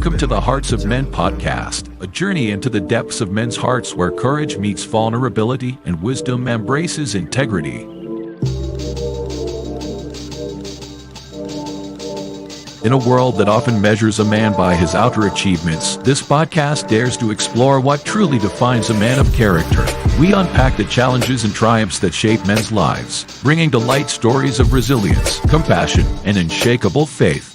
Welcome to the Hearts of Men podcast, a journey into the depths of men's hearts where courage meets vulnerability and wisdom embraces integrity. In a world that often measures a man by his outer achievements, this podcast dares to explore what truly defines a man of character. We unpack the challenges and triumphs that shape men's lives, bringing to light stories of resilience, compassion, and unshakable faith.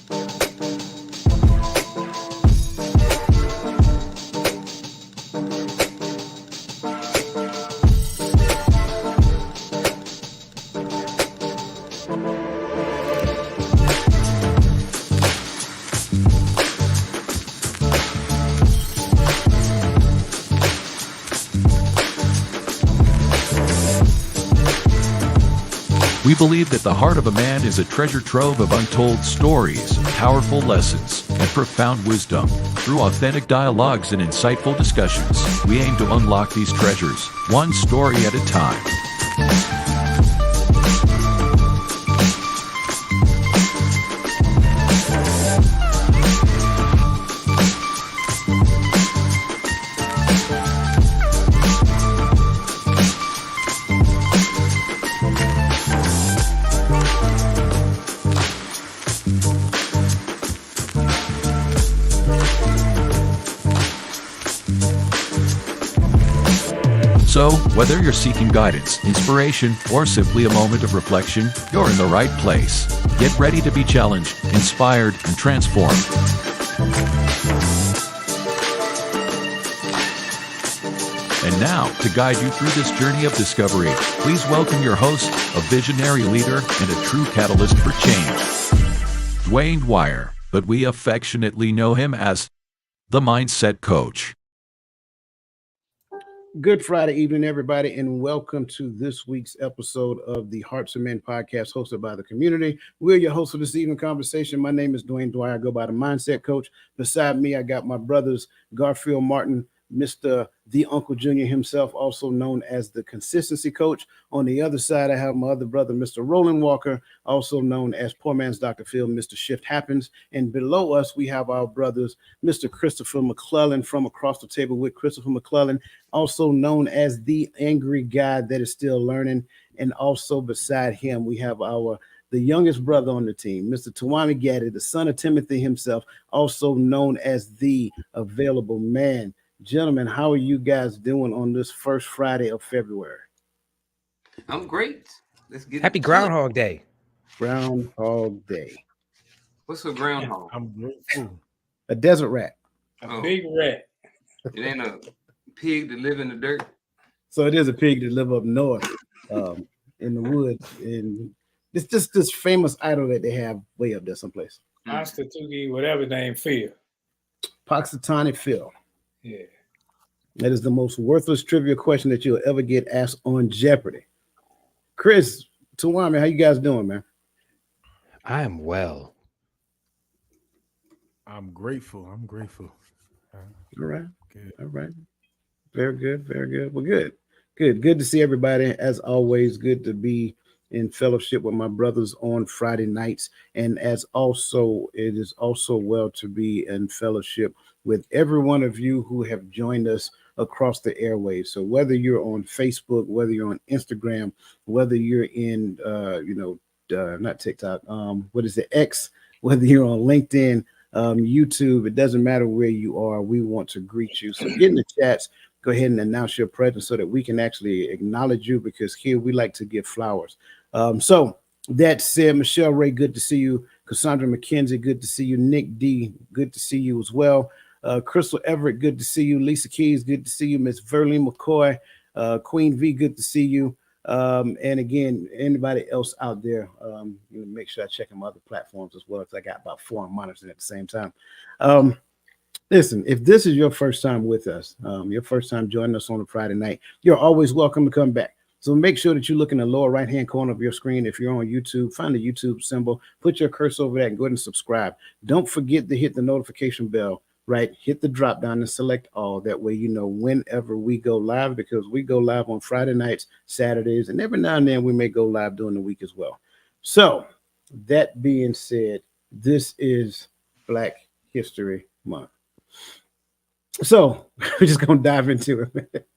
We believe that the heart of a man is a treasure trove of untold stories, powerful lessons, and profound wisdom. Through authentic dialogues and insightful discussions, we aim to unlock these treasures, one story at a time. So, whether you're seeking guidance, inspiration, or simply a moment of reflection, you're in the right place. Get ready to be challenged, inspired, and transformed. And now, to guide you through this journey of discovery, please welcome your host, a visionary leader and a true catalyst for change, Dwayne Dwyer, but we affectionately know him as the Mindset Coach. Good Friday evening, everybody, and welcome to this week's episode of the Hearts of Men podcast hosted by the community. We're your hosts for this evening conversation. My name is Dwayne Dwyer. I go by the Mindset Coach. Beside me, I got my brothers, Garfield Martin, Mr. The Uncle Junior himself, also known as the Consistency Coach. On the other side, I have my other brother, Mr. Roland Walker, also known as Poor Man's Dr. Phil, Mr. Shift Happens. And below us, we have our brothers, Mr. Christopher McClellan from across the table with Christopher McClellan, also known as the angry guy that is still learning. And also beside him, we have the youngest brother on the team, Mr. Tawami Gaddy, the son of Timothy himself, also known as the available man. Gentlemen, how are you guys doing on this first Friday of February? I'm great. Let's get Happy Groundhog Day. Groundhog Day. What's a groundhog? I'm grateful. A desert rat. A big rat. It ain't a pig that live in the dirt. So it is a pig that live up north in the woods. And it's just this famous idol that they have way up there someplace. Monster Toogie, whatever name, Phil. Puxatawny Phil. Yeah. That is the most worthless trivia question that you'll ever get asked on Jeopardy. Chris, Tawami, how you guys doing, man? I am well. I'm grateful. All right. Good. All right. Very good. Very good. Well, good. Good to see everybody. As always, good to be in fellowship with my brothers on Friday nights. And it is also well to be in fellowship with every one of you who have joined us across the airwaves. So whether you're on Facebook, whether you're on Instagram, whether you're in, not TikTok, what is it, X, whether you're on LinkedIn, YouTube, it doesn't matter where you are. We want to greet you. So get in the chats, go ahead and announce your presence so that we can actually acknowledge you, because here we like to give flowers. So that said, Michelle Ray, good to see you. Cassandra McKenzie, good to see you. Nick D, good to see you as well. Crystal Everett, good to see you. Lisa Keys, good to see you. Miss Verlene McCoy, Queen V, good to see you. And again, anybody else out there, make sure I check on my other platforms as well, because I got about 4 monitors at the same time. Listen, if this is your first time with us, your first time joining us on a Friday night, you're always welcome to come back. So make sure that you look in the lower right-hand corner of your screen. If you're on YouTube, find the YouTube symbol, put your cursor over there and go ahead and subscribe. Don't forget to hit the notification bell, right? Hit the drop down and select all. That way you know whenever we go live, because we go live on Friday nights, Saturdays, and every now and then we may go live during the week as well. So that being said, this is Black History month. So we're just going to dive into it.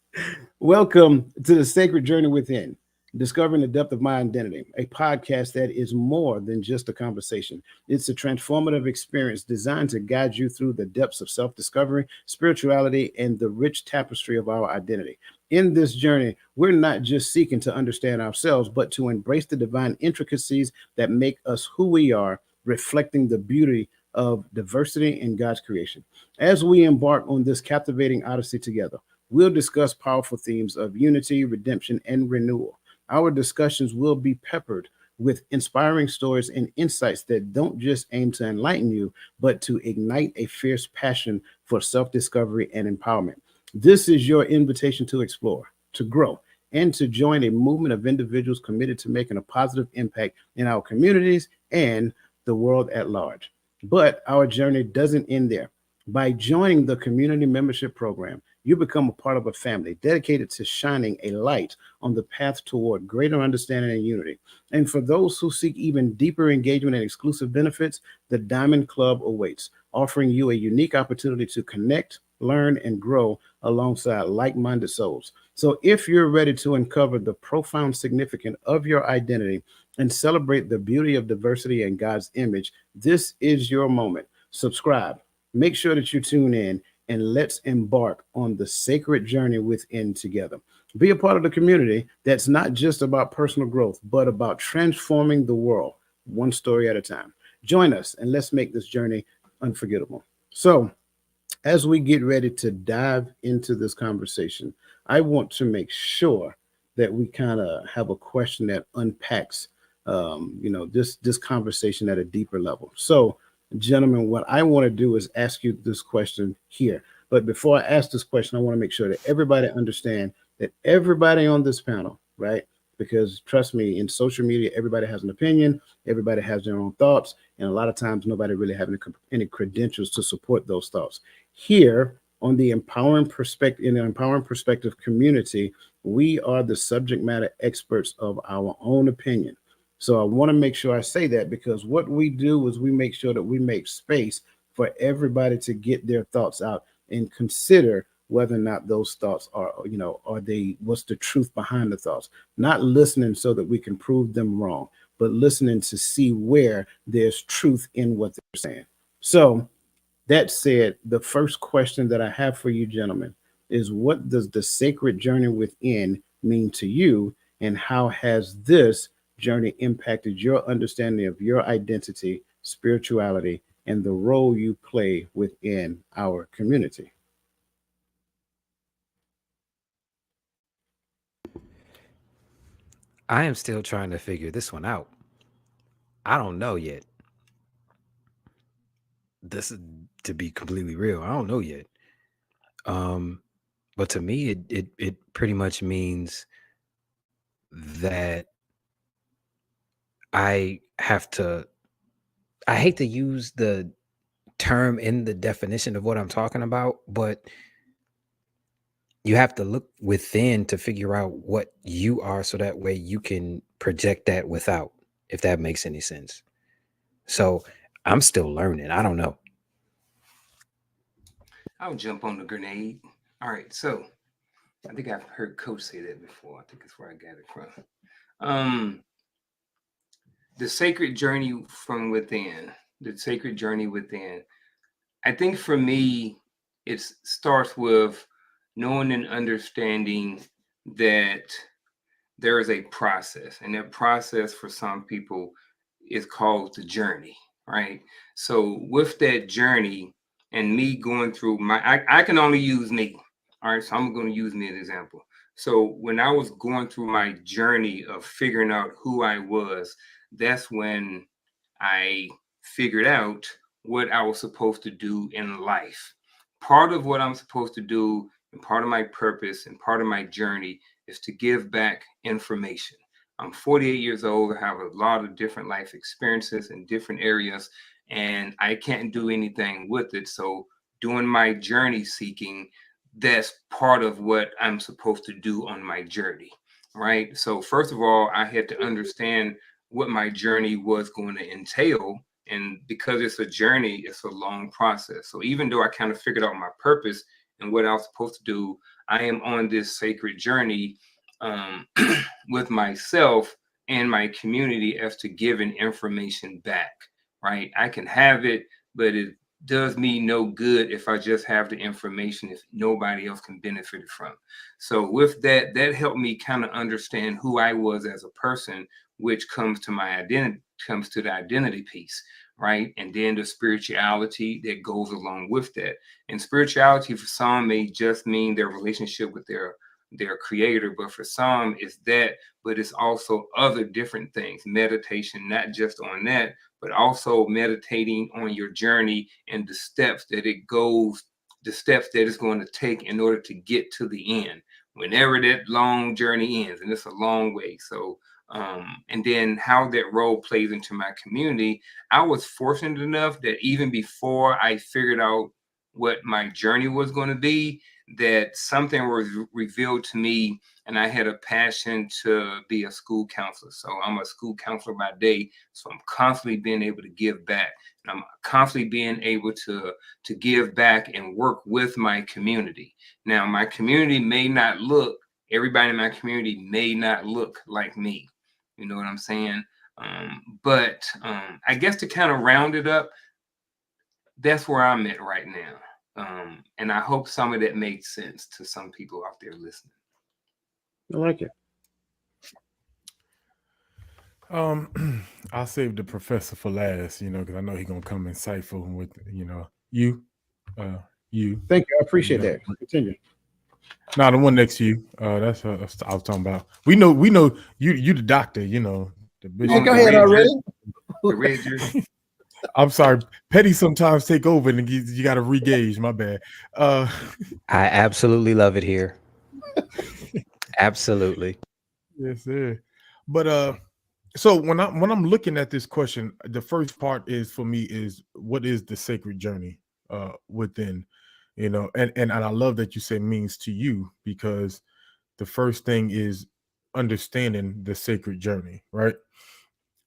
Welcome to the Sacred Journey Within, Discovering the Depth of My Identity, a podcast that is more than just a conversation. It's a transformative experience designed to guide you through the depths of self-discovery, spirituality, and the rich tapestry of our identity. In this journey, we're not just seeking to understand ourselves, but to embrace the divine intricacies that make us who we are, reflecting the beauty of diversity in God's creation. As we embark on this captivating odyssey together, we'll discuss powerful themes of unity, redemption, and renewal. Our discussions will be peppered with inspiring stories and insights that don't just aim to enlighten you, but to ignite a fierce passion for self discovery and empowerment. This is your invitation to explore, to grow, and to join a movement of individuals committed to making a positive impact in our communities and the world at large. But our journey doesn't end there. By joining the community membership program, you become a part of a family dedicated to shining a light on the path toward greater understanding and unity. And for those who seek even deeper engagement and exclusive benefits, the Diamond Club awaits, offering you a unique opportunity to connect, learn, and grow alongside like-minded souls. So if you're ready to uncover the profound significance of your identity and celebrate the beauty of diversity and God's image, this is your moment. Subscribe. Make sure that you tune in, and let's embark on the sacred journey within together. Be a part of the community that's not just about personal growth, but about transforming the world one story at a time. Join us and let's make this journey unforgettable. So, as we get ready to dive into this conversation, I want to make sure that we kind of have a question that unpacks, this conversation at a deeper level. So, gentlemen, what I want to do is ask you this question here. But before I ask this question, I want to make sure that everybody understand that everybody on this panel, right? Because trust me, in social media, everybody has an opinion, everybody has their own thoughts, and a lot of times nobody really has any credentials to support those thoughts. Here on the Empowering Perspective, in the Empowering Perspective community, we are the subject matter experts of our own opinion. So I want to make sure I say that, because what we do is we make sure that we make space for everybody to get their thoughts out and consider whether or not those thoughts what's the truth behind the thoughts. Not listening so that we can prove them wrong, but listening to see where there's truth in what they're saying. So that said, the first question that I have for you gentlemen is, what does the sacred journey within mean to you, and how has this journey impacted your understanding of your identity, spirituality, and the role you play within our community? I am still trying to figure this one out. I don't know yet. This is, to be completely real, I don't know yet. But to me, it pretty much means that I have to. I hate to use the term in the definition of what I'm talking about, but you have to look within to figure out what you are, so that way you can project that without, if that makes any sense. So I'm still learning. I don't know. I'll jump on the grenade. All right, so I think I've heard Coach say that before. I think that's where I got it from. The sacred journey from within, the sacred journey within. I think for me, it starts with knowing and understanding that there is a process, and that process for some people is called the journey, right? So with that journey and me going through I can only use me. All right, so I'm going to use me as an example. So when I was going through my journey of figuring out who I was, that's when I figured out what I was supposed to do in life. Part of what I'm supposed to do, and part of my purpose and part of my journey, is to give back information. I'm 48 years old. I have a lot of different life experiences in different areas, and I can't do anything with it. So doing my journey seeking, that's part of what I'm supposed to do on my journey, right? So first of all, I had to understand what my journey was going to entail And because it's a journey, it's a long process. So even though I kind of figured out my purpose and what I was supposed to do, I am on this sacred journey with myself and my community as to giving information back, right? I can have it, but it does me no good if I just have the information if nobody else can benefit from. So with that, that helped me kind of understand who I was as a person, which comes to my identity, comes to the identity piece, right? And then the spirituality that goes along with that. And spirituality for some may just mean their relationship with their creator, but for some it's that, but it's also other different things. Meditation, not just on that, but also meditating on your journey and the steps that it's going to take in order to get to the end, whenever that long journey ends, and it's a long way. So and then how that role plays into my community. I was fortunate enough that even before I figured out what my journey was going to be, that something was revealed to me, and I had a passion to be a school counselor. So I'm a school counselor by day, so I'm constantly being able to give back, and I'm constantly being able to give back and work with my community. Now, my community may not look, everybody in my community may not look like me. You know what I'm saying? But I guess to kind of round it up, that's where I'm at right now. And I hope some of that made sense to some people out there listening. I like it. I'll save the professor for last, because I know he's gonna come insightful with, you. Thank you. I appreciate that. Continue. No, the one next to you. That's what I was talking about. We know you the doctor, the bishop. Go ahead already. The red jersey. I'm sorry. Petty sometimes take over and you got to re-gauge. My bad. I absolutely love it here. Absolutely. Yes, sir. But so when I'm looking at this question, the first part is for me is what is the sacred journey within, and I love that you say means to you, because the first thing is understanding the sacred journey, right?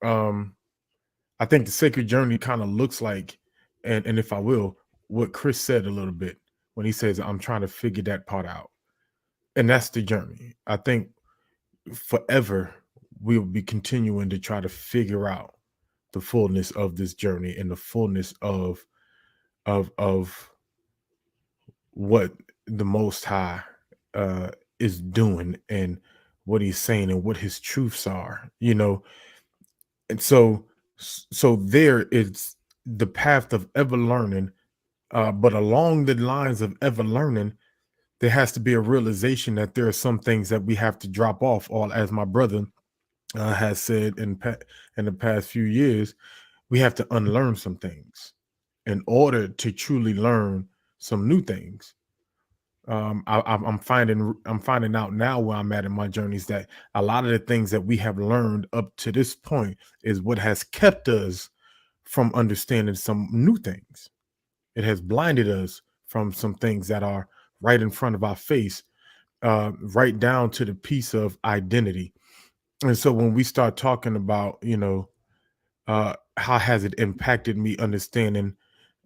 I think the sacred journey kind of looks like, and if I will, what Chris said a little bit when he says, I'm trying to figure that part out. And that's the journey. I think forever we'll be continuing to try to figure out the fullness of this journey and the fullness of what the Most High is doing and what he's saying and what his truths are, and so there is the path of ever learning, but along the lines of ever learning, there has to be a realization that there are some things that we have to drop off. All, as my brother has said in the past few years, we have to unlearn some things in order to truly learn some new things. I'm finding out now where I'm at in my journeys that a lot of the things that we have learned up to this point is what has kept us from understanding some new things. It has blinded us from some things that are right in front of our face, right down to the piece of identity. And so when we start talking about, how has it impacted me understanding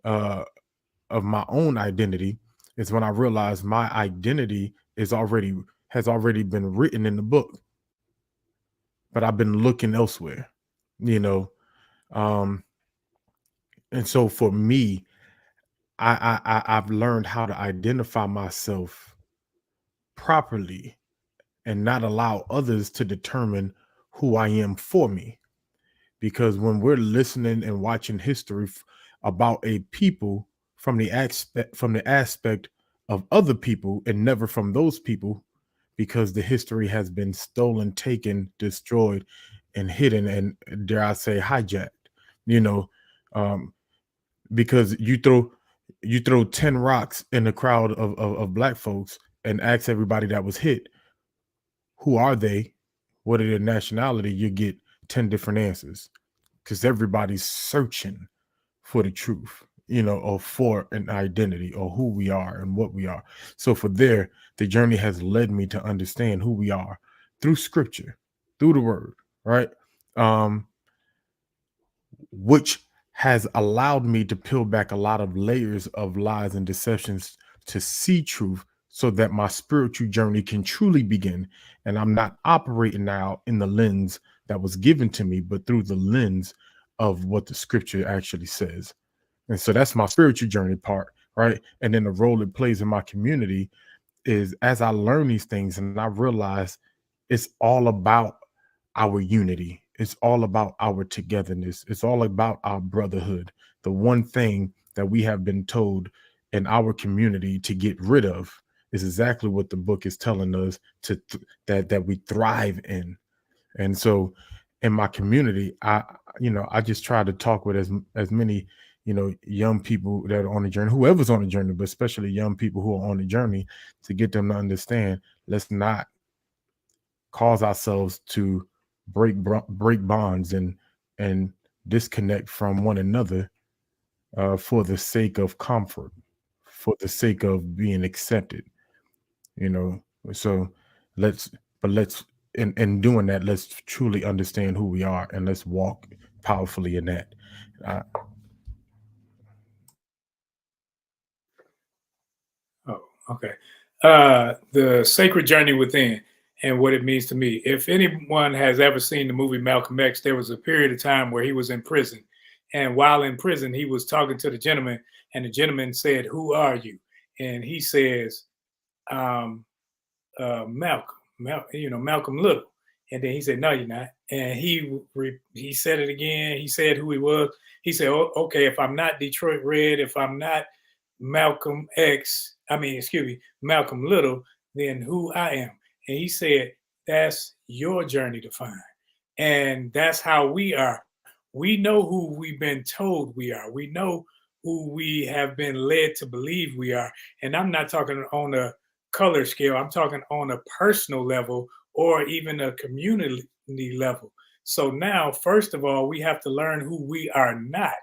of my own identity, is when I realized my identity has already been written in the book, but I've been looking elsewhere, and so for me, I've learned how to identify myself properly and not allow others to determine who I am for me. Because when we're listening and watching history about a people from the aspect of other people and never from those people, because the history has been stolen, taken, destroyed, and hidden, and dare I say hijacked, because you throw 10 rocks in a crowd of black folks and ask everybody that was hit, who are they? What are their nationality? You get 10 different answers, because everybody's searching for the truth, or for an identity or who we are and what we are. So for there, the journey has led me to understand who we are through scripture, through the word, right? Which has allowed me to peel back a lot of layers of lies and deceptions to see truth so that my spiritual journey can truly begin. And I'm not operating now in the lens that was given to me, but through the lens of what the scripture actually says. And so that's my spiritual journey part, right? And then the role it plays in my community is as I learn these things and I realize it's all about our unity. It's all about our togetherness. It's all about our brotherhood. The one thing that we have been told in our community to get rid of is exactly what the book is telling us that we thrive in. And so in my community, I just try to talk with as many, young people that are on the journey, whoever's on the journey, but especially young people who are on the journey, to get them to understand, let's not cause ourselves to break bonds and disconnect from one another for the sake of comfort, for the sake of being accepted, you know. So let's but let's in doing that, let's truly understand who we are and let's walk powerfully in that. uh, Oh, okay. The sacred journey within and what it means to me. If anyone has ever seen the movie Malcolm X, there was a period of time where he was in prison. And while in prison, he was talking to the gentleman, and the gentleman said, "Who are you?" And he says, um, Malcolm, Malcolm Little. And then he said, "No, you're not." And he said it again. He said who he was. He said, "Oh, okay, if I'm not Detroit Red, if I'm not Malcolm X, excuse me, Malcolm Little, then who I am." And he said, "That's your journey to find." And that's how we are. We know who we've been told we are. We know who we have been led to believe we are. And I'm not talking on a color scale, I'm talking on a personal level or even a community level. So now, first of all, we have to learn who we are not.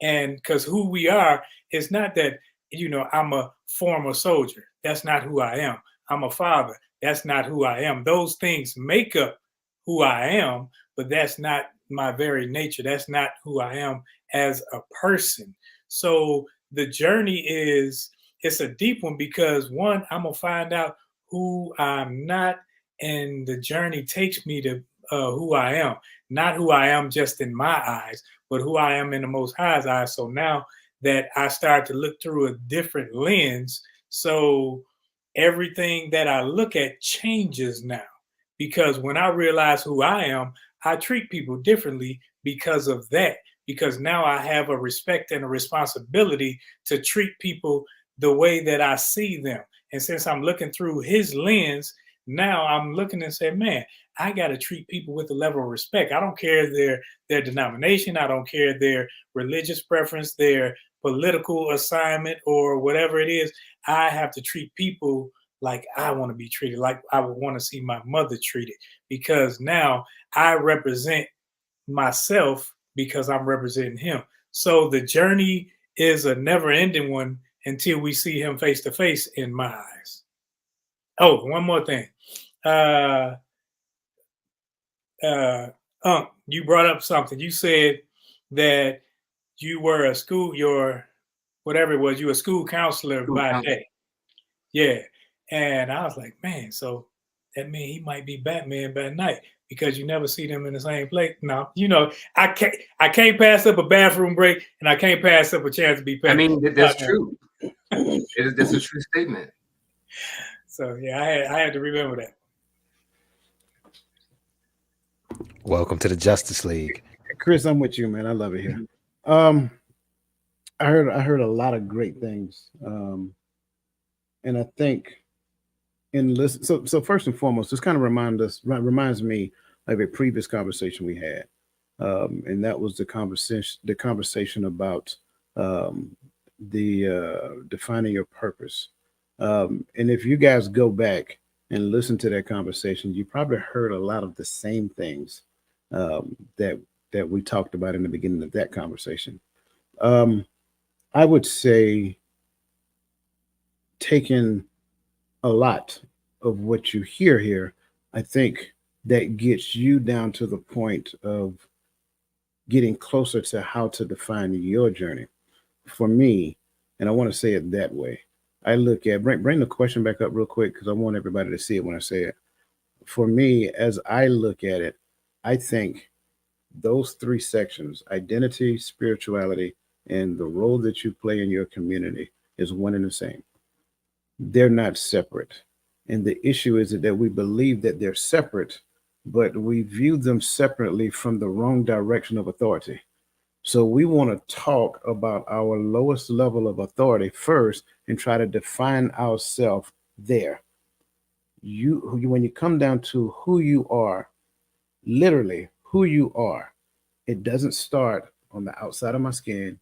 And because who we are is not that, I'm a former soldier. That's not who I am. I'm a father. That's not who I am. Those things make up who I am, but that's not my very nature. That's not who I am as a person. So the journey it's a deep one because one, I'm gonna find out who I'm not, and the journey takes me to who I am, not who I am just in my eyes, but who I am in the Most High's eyes. So now that I start to look through a different lens, so everything that I look at changes now. Because when I realize who I am, I treat people differently because of that. Because now I have a respect and a responsibility to treat people the way that I see them. And since I'm looking through his lens, now I'm looking and say, man, I got to treat people with a level of respect. I don't care their denomination. I don't care their religious preference, their political assignment, or whatever it is. I have to treat people like I want to be treated, like I would want to see my mother treated, because now I represent myself because I'm representing him. So the journey is a never ending one until we see him face to face in my eyes. Oh, one more thing. You brought up something. You said that you were whatever it was, you were a school counselor by day. Yeah. And I was like, man, so that means he might be Batman by night because you never see them in the same place. No, I can't pass up a bathroom break and I can't pass up a chance to be I petty. mean, that's true. That's a true statement. So yeah, I had to remember that. Welcome to the Justice League. Chris, I'm with you, man. I love it here. I heard a lot of great things, and I think in listen. So first and foremost, this kind of reminds me of a previous conversation we had, and that was the conversation about the defining your purpose. And if you guys go back and listen to that conversation, you probably heard a lot of the same things that we talked about in the beginning of that conversation. I would say taking a lot of what you hear here, I think that gets you down to the point of getting closer to how to define your journey. For me, and I want to say it that way, I look at, bring the question back up real quick because I want everybody to see it when I say it. For me, as I look at it, I think those three sections, identity, spirituality, and the role that you play in your community, is one and the same. They're not separate. And the issue is that we believe that they're separate, but we view them separately from the wrong direction of authority. So we want to talk about our lowest level of authority first and try to define ourselves there. When you come down to who you are, literally who you are, it doesn't start on the outside of my skin.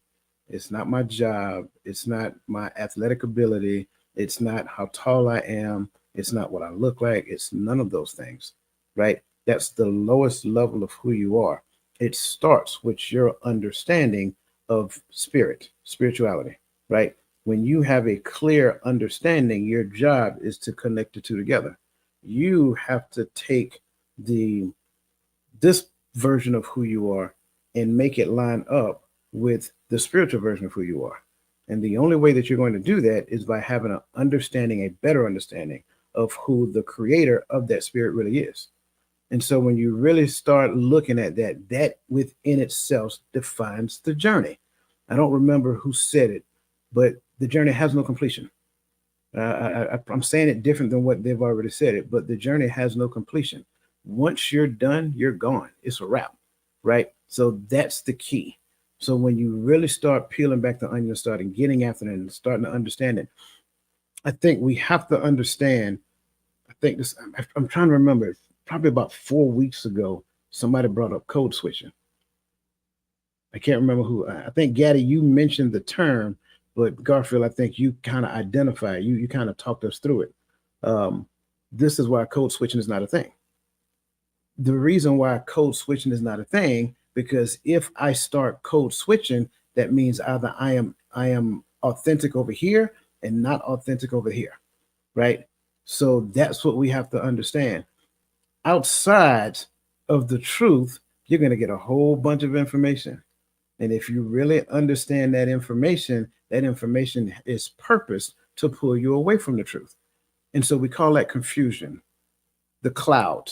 It's not my job. It's not my athletic ability. It's not how tall I am. It's not what I look like. It's none of those things, right? That's the lowest level of who you are. It starts with your understanding of spirituality, right? When you have a clear understanding, your job is to connect the two together. You have to take the this version of who you are and make it line up with the spiritual version of who you are. And the only way that you're going to do that is by having an understanding, a better understanding of who the creator of that spirit really is. And so when you really start looking at that, that within itself defines the journey. I don't remember who said it, but the journey has no completion. I'm saying it different than what they've already said it, but the journey has no completion. Once you're done, you're gone. It's a wrap, right? So that's the key. So when you really start peeling back the onion, starting getting after it, and starting to understand it, I think we have to understand. I think this. I'm trying to remember. Probably about 4 weeks ago, somebody brought up code switching. I can't remember who. I think Gaddy, you mentioned the term, but Garfield, I think you kind of identified. You kind of talked us through it. This is why code switching is not a thing. The reason why code switching is not a thing, because if I start code switching, that means either I am authentic over here and not authentic over here, right? So that's what we have to understand. Outside of the truth, you're going to get a whole bunch of information. And if you really understand that information is purposed to pull you away from the truth. And so we call that confusion, the cloud.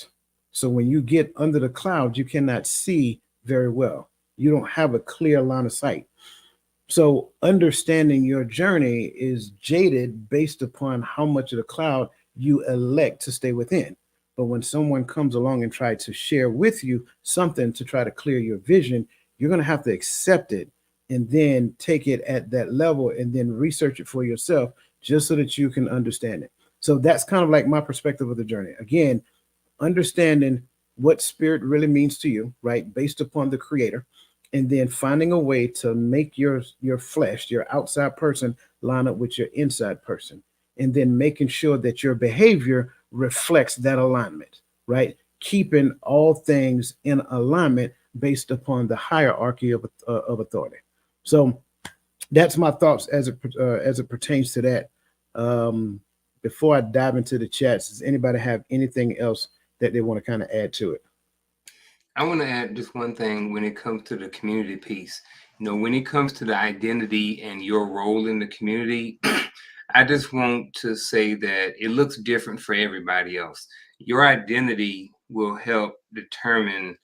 So when you get under the cloud, you cannot see very well. You don't have a clear line of sight. So understanding your journey is jaded based upon how much of the cloud you elect to stay within. But when someone comes along and tries to share with you something to try to clear your vision, you're going to have to accept it and then take it at that level and then research it for yourself just so that you can understand it. So that's kind of like my perspective of the journey. Again, understanding what spirit really means to you, right? Based upon the creator, and then finding a way to make your flesh, your outside person, line up with your inside person, and then making sure that your behavior reflects that alignment, right? Keeping all things in alignment based upon the hierarchy of authority. So that's my thoughts as it pertains to that. Before I dive into the chats, does anybody have anything else that they want to kind of add to it? I want to add just one thing when it comes to the community piece. When it comes to the identity and your role in the community, I just want to say that it looks different for everybody else. Your identity will help determine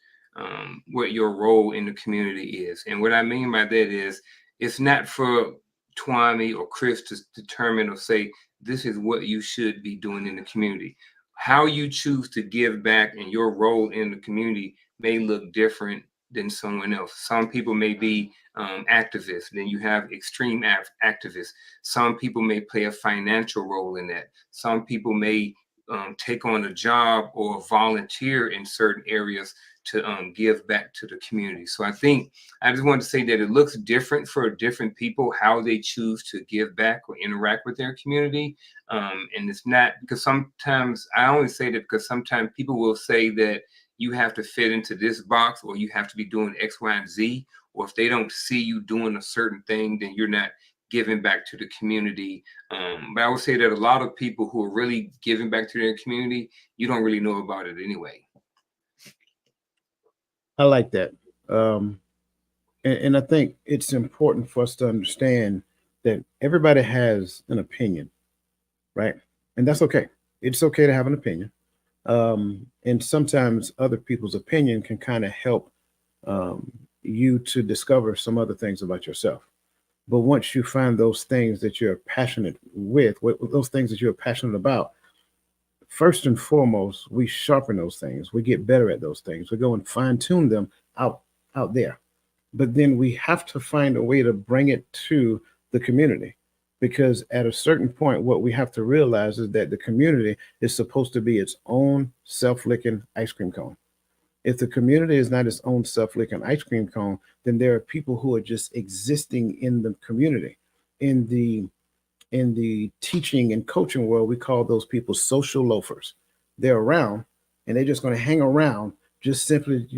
what your role in the community is. And what I mean by that is it's not for Twami or Chris to determine or say, this is what you should be doing in the community. How you choose to give back and your role in the community may look different than someone else. Some people may be activists, then you have extreme activists. Some people may play a financial role in that. Some people may take on a job or volunteer in certain areas to give back to the community. So I think I just want to say that it looks different for different people, how they choose to give back or interact with their community. And it's not because sometimes I only say that because sometimes people will say that you have to fit into this box or you have to be doing X, Y, and Z. Or if they don't see you doing a certain thing, then you're not giving back to the community. But I would say that a lot of people who are really giving back to their community, you don't really know about it anyway. I like that. And I think it's important for us to understand that everybody has an opinion, right? And that's okay. It's okay to have an opinion. And sometimes other people's opinion can kind of help um, you to discover some other things about yourself. But once you find those things that you're passionate with, those things that you're passionate about, first and foremost, we sharpen those things. We get better at those things. We go and fine tune them out out there. But then we have to find a way to bring it to the community, because at a certain point, what we have to realize is that the community is supposed to be its own self-licking ice cream cone. If the community is not its own self-licking ice cream cone, then there are people who are just existing in the community. In the teaching and coaching world, we call those people social loafers. They're around and they're just going to hang around just simply,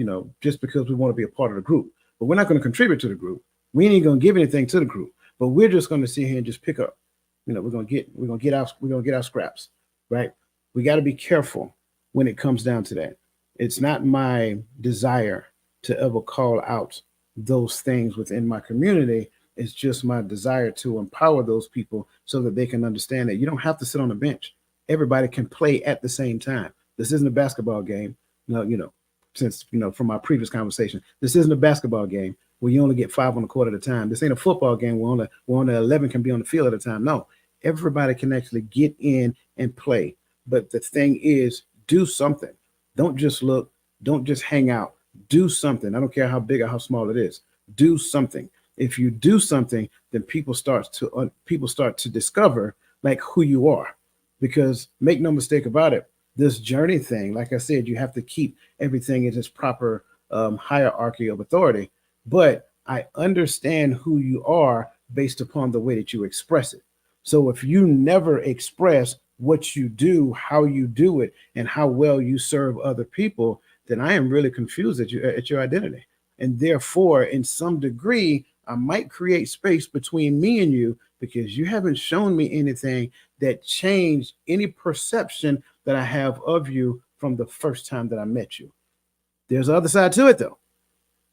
just because we want to be a part of the group. But we're not going to contribute to the group. We ain't going to give anything to the group. But we're just going to sit here and just pick up. We're going to get our scraps, right? We got to be careful when it comes down to that. It's not my desire to ever call out those things within my community. It's just my desire to empower those people so that they can understand that you don't have to sit on the bench. Everybody can play at the same time. This isn't a basketball game. Since from our previous conversation, this isn't a basketball game where you only get 5 on the court at a time. This ain't a football game where only 11 can be on the field at a time. No, everybody can actually get in and play. But the thing is, do something. Don't just look. Don't just hang out. Do something. I don't care how big or how small it is. Do something. If you do something, then people start to discover like who you are. Because make no mistake about it, this journey thing, like I said, you have to keep everything in its proper hierarchy of authority. But I understand who you are based upon the way that you express it. So if you never express what you do, how you do it, and how well you serve other people, then I am really confused at your identity. And therefore, in some degree, I might create space between me and you because you haven't shown me anything that changed any perception that I have of you from the first time that I met you. There's the other side to it, though.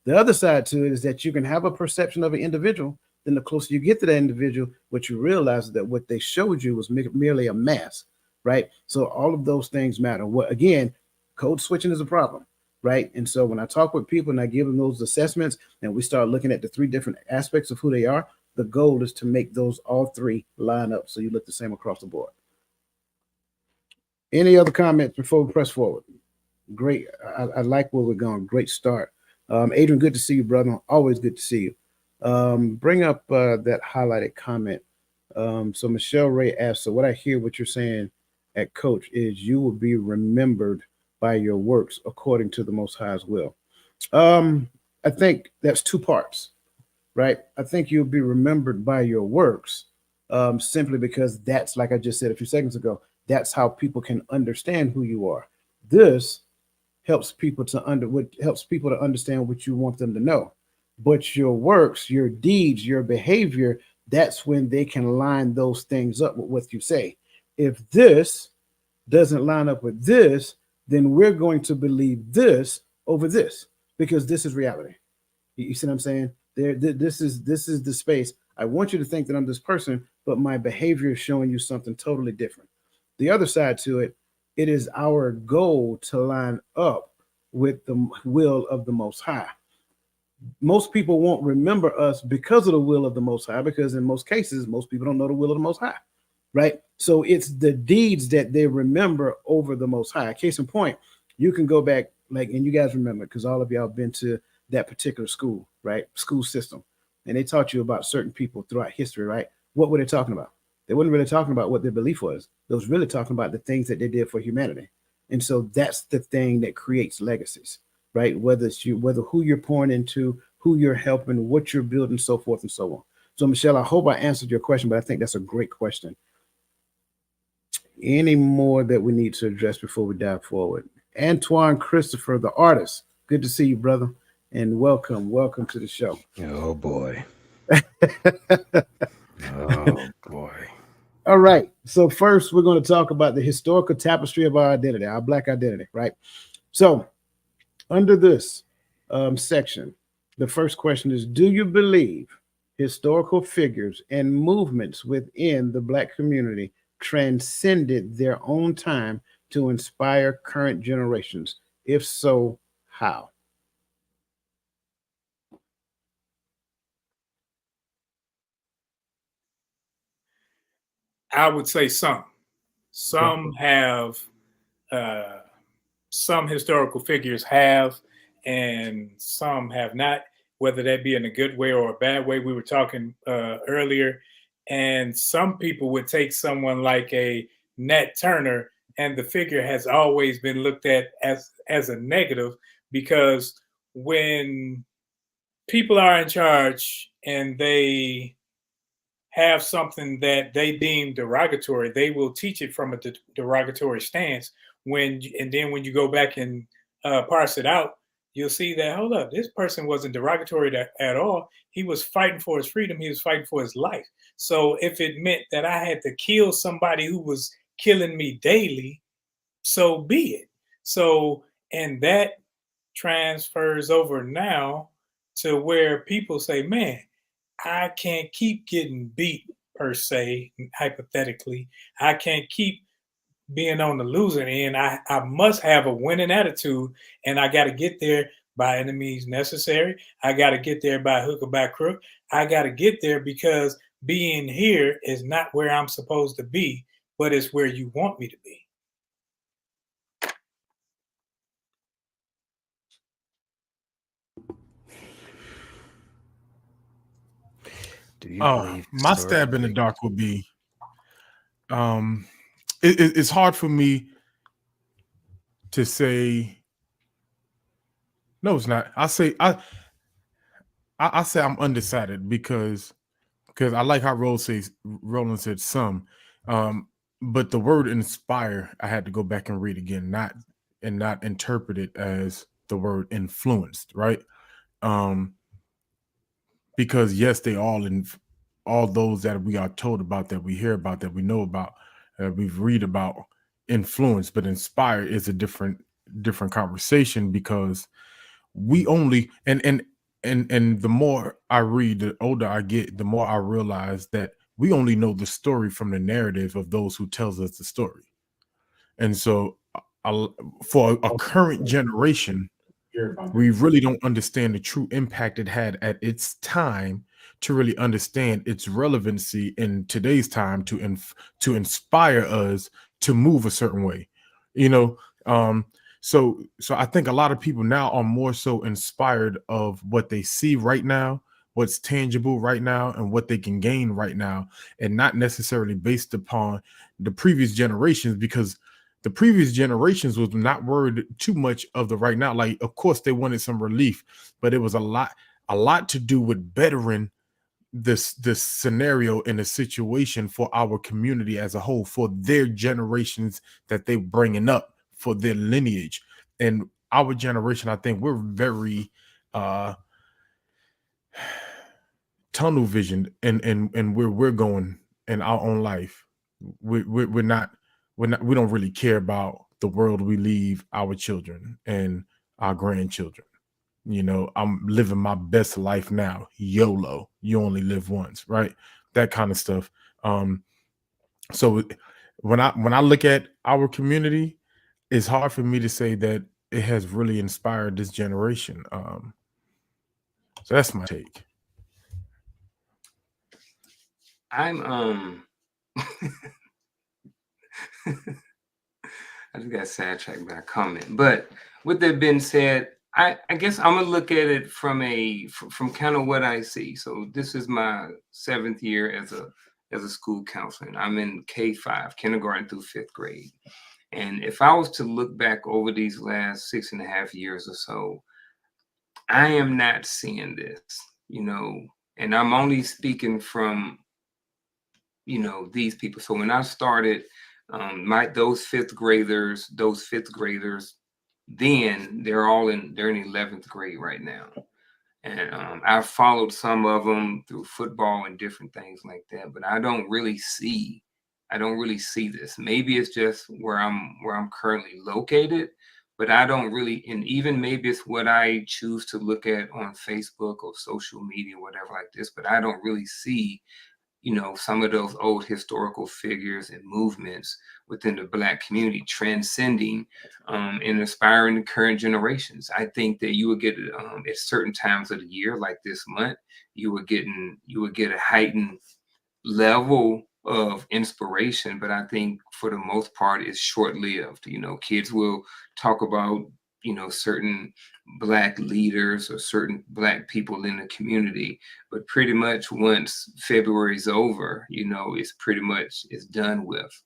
The other side to it is that you can have a perception of an individual. Then the closer you get to that individual, what you realize is that what they showed you was merely a mask, right? So all of those things matter. Well, again, code switching is a problem, right? And so when I talk with people and I give them those assessments and we start looking at the 3 different aspects of who they are, the goal is to make those all 3 line up so you look the same across the board. Any other comments before we press forward? Great. I like where we're going. Great start. Adrian, good to see you, brother. Always good to see you. Bring up that highlighted comment. So Michelle Ray asked, so what I hear what you're saying at Coach is you will be remembered by your works according to the Most High's will. I think that's 2 parts, right? I think you'll be remembered by your works simply because that's, like I just said a few seconds ago, that's how people can understand who you are. This helps people to understand what you want them to know. But your works, your deeds, your behavior, that's when they can line those things up with what you say. If this doesn't line up with this, then we're going to believe this over this because this is reality. You see what I'm saying? This is the space. I want you to think that I'm this person, but my behavior is showing you something totally different. The other side to it, it is our goal to line up with the will of the Most High. Most people won't remember us because of the will of the Most High, because in most cases, most people don't know the will of the Most High, right? So it's the deeds that they remember over the Most High. Case in point, you can go back, and you guys remember, because all of y'all have been to that particular school, right? School system. And they taught you about certain people throughout history, right? What were they talking about? They wasn't really talking about what their belief was. They was really talking about the things that they did for humanity. And so that's the thing that creates legacies, right? Whether who you're pouring into, who you're helping, what you're building, so forth and so on. So Michelle, I hope I answered your question, but I think that's a great question. Any more that we need to address before we dive forward? Antoine Christopher, the artist. Good to see you, brother. And welcome to the show. Oh boy. Oh boy. All right. So first, we're going to talk about the historical tapestry of our identity, our Black identity, right? So under this section, The first question is, do you believe historical figures and movements within the Black community transcended their own time to inspire current generations? If so, how? I would say some. Some have, uh, some historical figures have, and some have not, whether that be in a good way or a bad way. We were talking earlier, and some people would take someone like a Nat Turner, and the figure has always been looked at as a negative, because when people are in charge and they have something that they deem derogatory, they will teach it from a derogatory stance. And then when you go back and parse it out, you'll see that, hold up, this person wasn't derogatory at all. He was fighting for his freedom. He was fighting for his life. So if it meant that I had to kill somebody who was killing me daily, so be it. So, and that transfers over now to where people say, man, I can't keep getting beat, per se, hypothetically. I can't keep being on the losing end. I must have a winning attitude, and I got to get there by any means necessary. I got to get there by hook or by crook. I got to get there because being here is not where I'm supposed to be, but it's where you want me to be. Do you believe My stab in the dark would be, it's hard for me to say. No, it's not. I say I'm undecided because I like how Roland said some, but the word inspire I had to go back and read again, not interpret it as the word influenced, right? Because yes, they all those that we are told about, that we hear about, that we know about, we've read about, influence, but inspire is a different conversation, because we only and the more I read, the older I get, the more I realize that we only know the story from the narrative of those who tells us the story. And so for a current generation, we really don't understand the true impact it had at its time to really understand its relevancy in today's time to inspire us to move a certain way, you know. So I think a lot of people now are more so inspired of what they see right now, what's tangible right now, and what they can gain right now, and not necessarily based upon the previous generations, because the previous generations was not worried too much of the right now. Like, of course, they wanted some relief, but it was a lot to do with bettering this scenario and the situation for our community as a whole, for their generations that they bringing up, for their lineage. And our generation, I think we're very tunnel visioned and where we're going in our own life. We're not, we don't really care about the world we leave our children and our grandchildren. You know, I'm living my best life now. YOLO, you only live once, right? That kind of stuff. So when I look at our community, it's hard for me to say that it has really inspired this generation. So that's my take. I'm I just got sidetracked by a comment. But with that being said, I guess I'm gonna look at it from kind of what I see. So this is my 7th year as a school counselor. And I'm in K-5, kindergarten through 5th grade. And if I was to look back over these last 6.5 years or so, I am not seeing this, and I'm only speaking from, these people. So when I started, those fifth graders, then they're in 11th grade right now. And I've followed some of them through football and different things like that, but I don't really see this. Maybe it's just where I'm currently located, but I don't really, and even maybe it's what I choose to look at on Facebook or social media, whatever like this, but I don't really see, some of those old historical figures and movements within the Black community transcending and inspiring the current generations. I think that you would get at certain times of the year, like this month, you would get a heightened level of inspiration, but I think for the most part it's short-lived. Kids will talk about, certain Black leaders or certain Black people in the community, but pretty much once February's over, it's done with.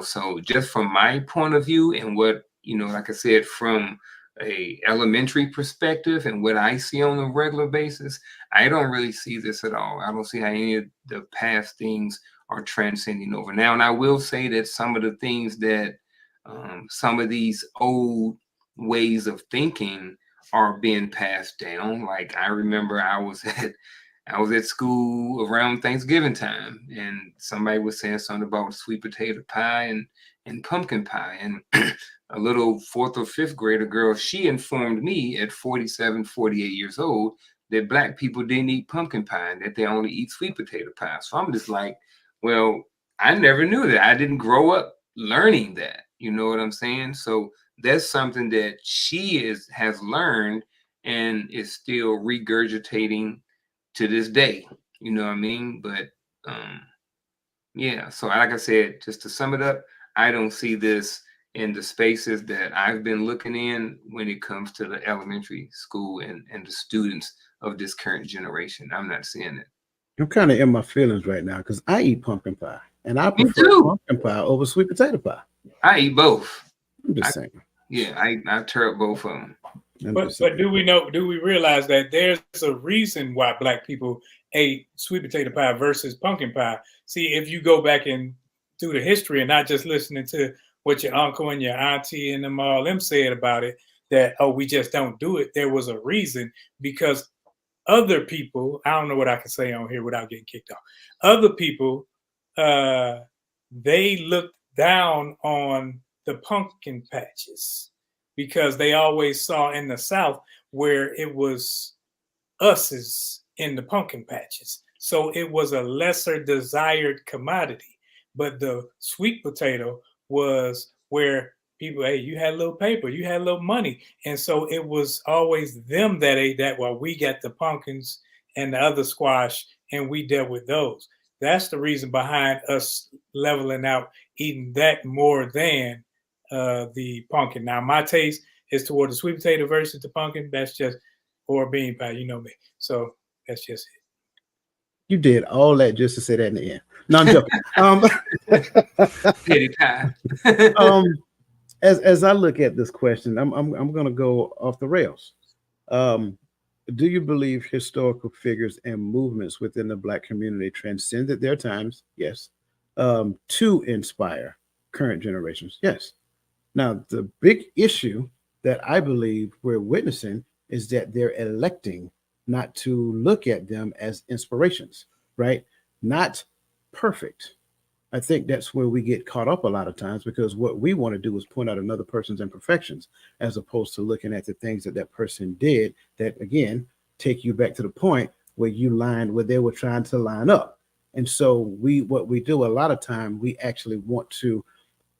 So just from my point of view and what, like I said, from a elementary perspective and what I see on a regular basis, I don't really see this at all. I don't see how any of the past things are transcending over now. And I will say that some of the things that some of these old ways of thinking are being passed down. Like I remember I was at school around Thanksgiving time, and somebody was saying something about sweet potato pie and pumpkin pie. And a little fourth or fifth grader girl, she informed me at 47, 48 years old that Black people didn't eat pumpkin pie and that they only eat sweet potato pie. So I'm just like, well, I never knew that. I didn't grow up learning that. You know what I'm saying? So that's something that she has learned and is still regurgitating to this day. You know what I mean? But yeah, so like I said, just to sum it up, I don't see this in the spaces that I've been looking in when it comes to the elementary school and the students of this current generation. I'm not seeing it. I'm kind of in my feelings right now because I eat pumpkin pie and I Me prefer too. pumpkin pie over sweet potato pie. I eat both. I'm just saying. Yeah, I tear up both of them. But do we realize that there's a reason why Black people ate sweet potato pie versus pumpkin pie? See, if you go back and do the history and not just listening to what your uncle and your auntie and them said about it, that, oh, we just don't do it. There was a reason, because other people, I don't know what I can say on here without getting kicked off. Other people, they looked down on the pumpkin patches because they always saw in the South where it was us's in the pumpkin patches. So it was a lesser desired commodity. But the sweet potato was where people, hey, you had a little paper, you had a little money. And so it was always them that ate that while we got the pumpkins and the other squash, and we dealt with those. That's the reason behind us leveling out, eating that more than the pumpkin. Now, my taste is toward the sweet potato versus the pumpkin. That's just, or bean pie, you know me. So that's just it. You did all that just to say that in the end. No, I'm joking. As I look at this question, I'm going to go off the rails. Do you believe historical figures and movements within the Black community transcended their times? Yes. To inspire current generations? Yes. Now, the big issue that I believe we're witnessing is that they're electing not to look at them as inspirations, right? Not perfect. I think that's where we get caught up a lot of times, because what we want to do is point out another person's imperfections as opposed to looking at the things that that person did that, again, take you back to the point where where they were trying to line up. And so what we do a lot of time, we actually want to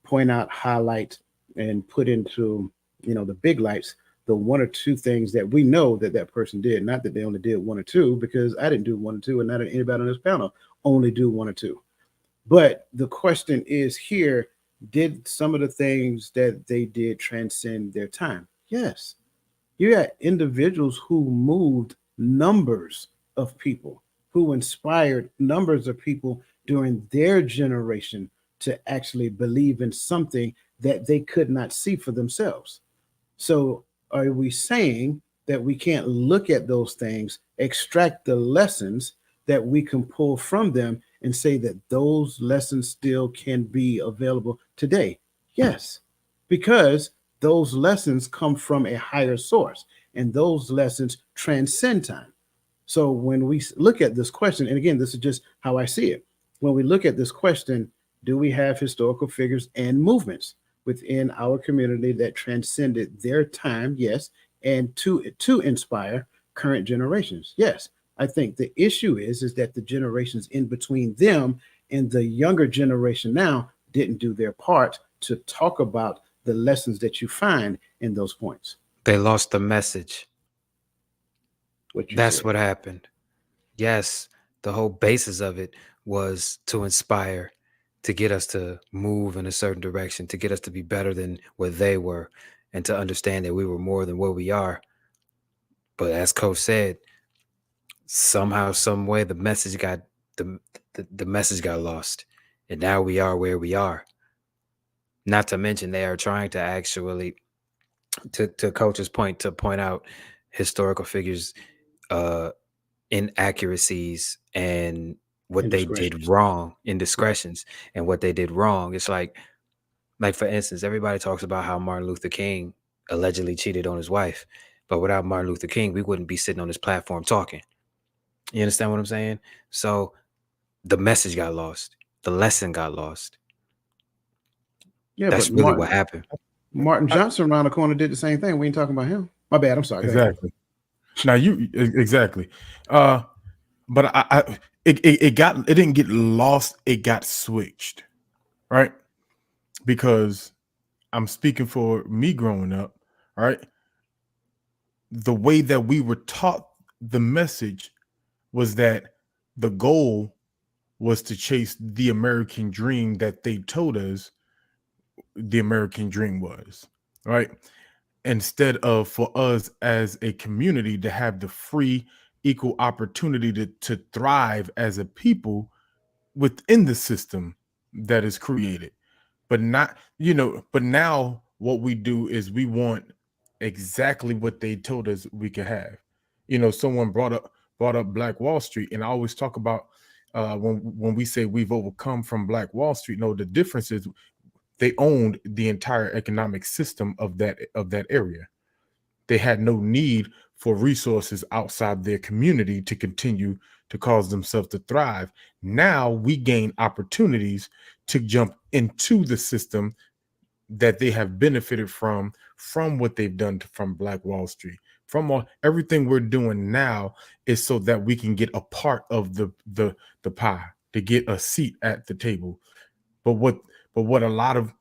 point out, highlight, and put into, the big lights, the one or two things that we know that that person did. Not that they only did one or two, because I didn't do one or two, and not anybody on this panel only do one or two. But the question is here, did some of the things that they did transcend their time? Yes. You got individuals who moved numbers of people, who inspired numbers of people during their generation to actually believe in something that they could not see for themselves. So are we saying that we can't look at those things, extract the lessons that we can pull from them, and say that those lessons still can be available today? Yes, because those lessons come from a higher source, and those lessons transcend time. So when we look at this question, and again, this is just how I see it. When we look at this question, do we have historical figures and movements within our community that transcended their time, yes, and to inspire current generations. Yes. I think the issue is that the generations in between them and the younger generation now didn't do their part to talk about the lessons that you find in those points. They lost the message. What you That's said. what happened. Yes, the whole basis of it was to inspire, to get us to move in a certain direction, to get us to be better than what they were, and to understand that we were more than what we are. But as Coach said, somehow, some way, the message got the message got lost, and now we are where we are. Not to mention, they are trying to actually, to Coach's point, to point out historical figures, inaccuracies, and what they did Indiscretions. wrong, indiscretions, and what they did wrong. It's like for instance, everybody talks about how Martin Luther King allegedly cheated on his wife, but without Martin Luther King, we wouldn't be sitting on this platform talking. You understand what I'm saying? So the message got lost, the lesson got lost. Yeah, That's but really what happened. Martin I- Johnson around the corner did the same thing. We ain't talking about him. My bad. I'm sorry. Go ahead. Exactly. Now exactly. But it didn't get lost. It got switched, right? Because I'm speaking for me growing up, right? The way that we were taught the message was that the goal was to chase the American dream that they told us the American dream was, right? Instead of for us as a community to have the free, equal opportunity to thrive as a people within the system that is created. But not, but now what we do is we want exactly what they told us we could have. Someone brought up Black Wall Street, and I always talk about when we say we've overcome from Black Wall Street. No, the difference is they owned the entire economic system of that area. They had no need for resources outside their community to continue to cause themselves to thrive. Now we gain opportunities to jump into the system that they have benefited from what they've done from Black Wall Street. Everything we're doing now is so that we can get a part of the pie, to get a seat at the table. But what a lot of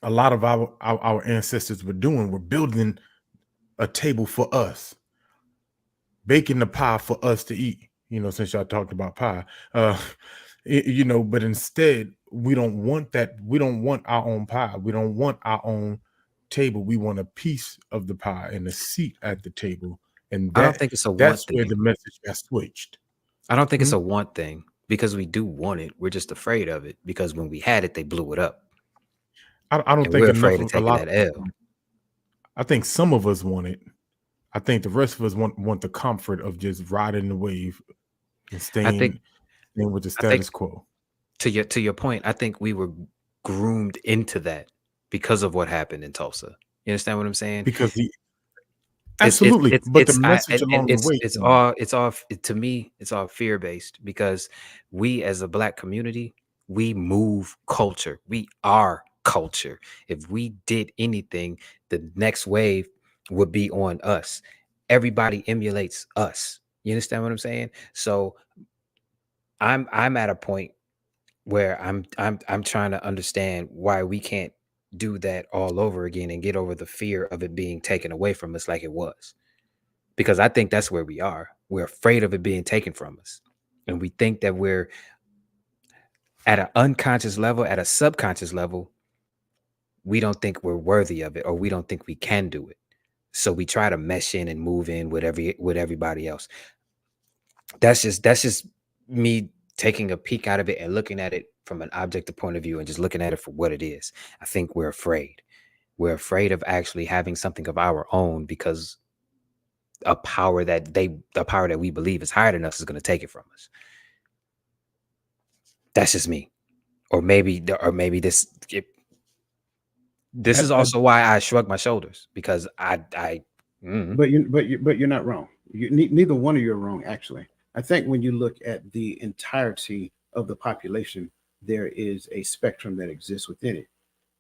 our ancestors were doing, were building a table for us, baking the pie for us to eat. Since y'all talked about pie, but instead we don't want that. We don't want our own pie. We don't want our own table. We want a piece of the pie and a seat at the table. And I don't think it's a want that's thing. where the message got switched. I don't think it's a want thing, because we do want it. We're just afraid of it, because when we had it, they blew it up. I don't And think we're enough afraid of a taking lot. that L. I think some of us want it. I think the rest of us want the comfort of just riding the wave and staying with the status quo. To your point, I think we were groomed into that because of what happened in Tulsa. You understand what I'm saying? Because absolutely, but the message along the way. It's all to me, it's all fear-based, because we as a Black community, we move culture. We are culture. If we did anything, the next wave would be on us. Everybody emulates us. You understand what I'm saying? So I'm at a point where I'm trying to understand why we can't do that all over again and get over the fear of it being taken away from us like it was. Because I think that's where we are. We're afraid of it being taken from us. And we think that we're at an unconscious level, at a subconscious level, we don't think we're worthy of it, or we don't think we can do it. So we try to mesh in and move in with everybody else. That's just me taking a peek out of it and looking at it from an objective point of view and just looking at it for what it is. I think we're afraid. We're afraid of actually having something of our own, because a power that we believe is higher than us is going to take it from us. That's just me. Or maybe this is also why I shrug my shoulders, because But you're not wrong. Neither one of you are wrong, actually. I think when you look at the entirety of the population, there is a spectrum that exists within it.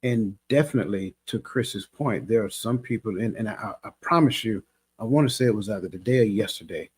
And definitely to Chris's point, there are some people, and I promise you, I want to say it was either today or yesterday,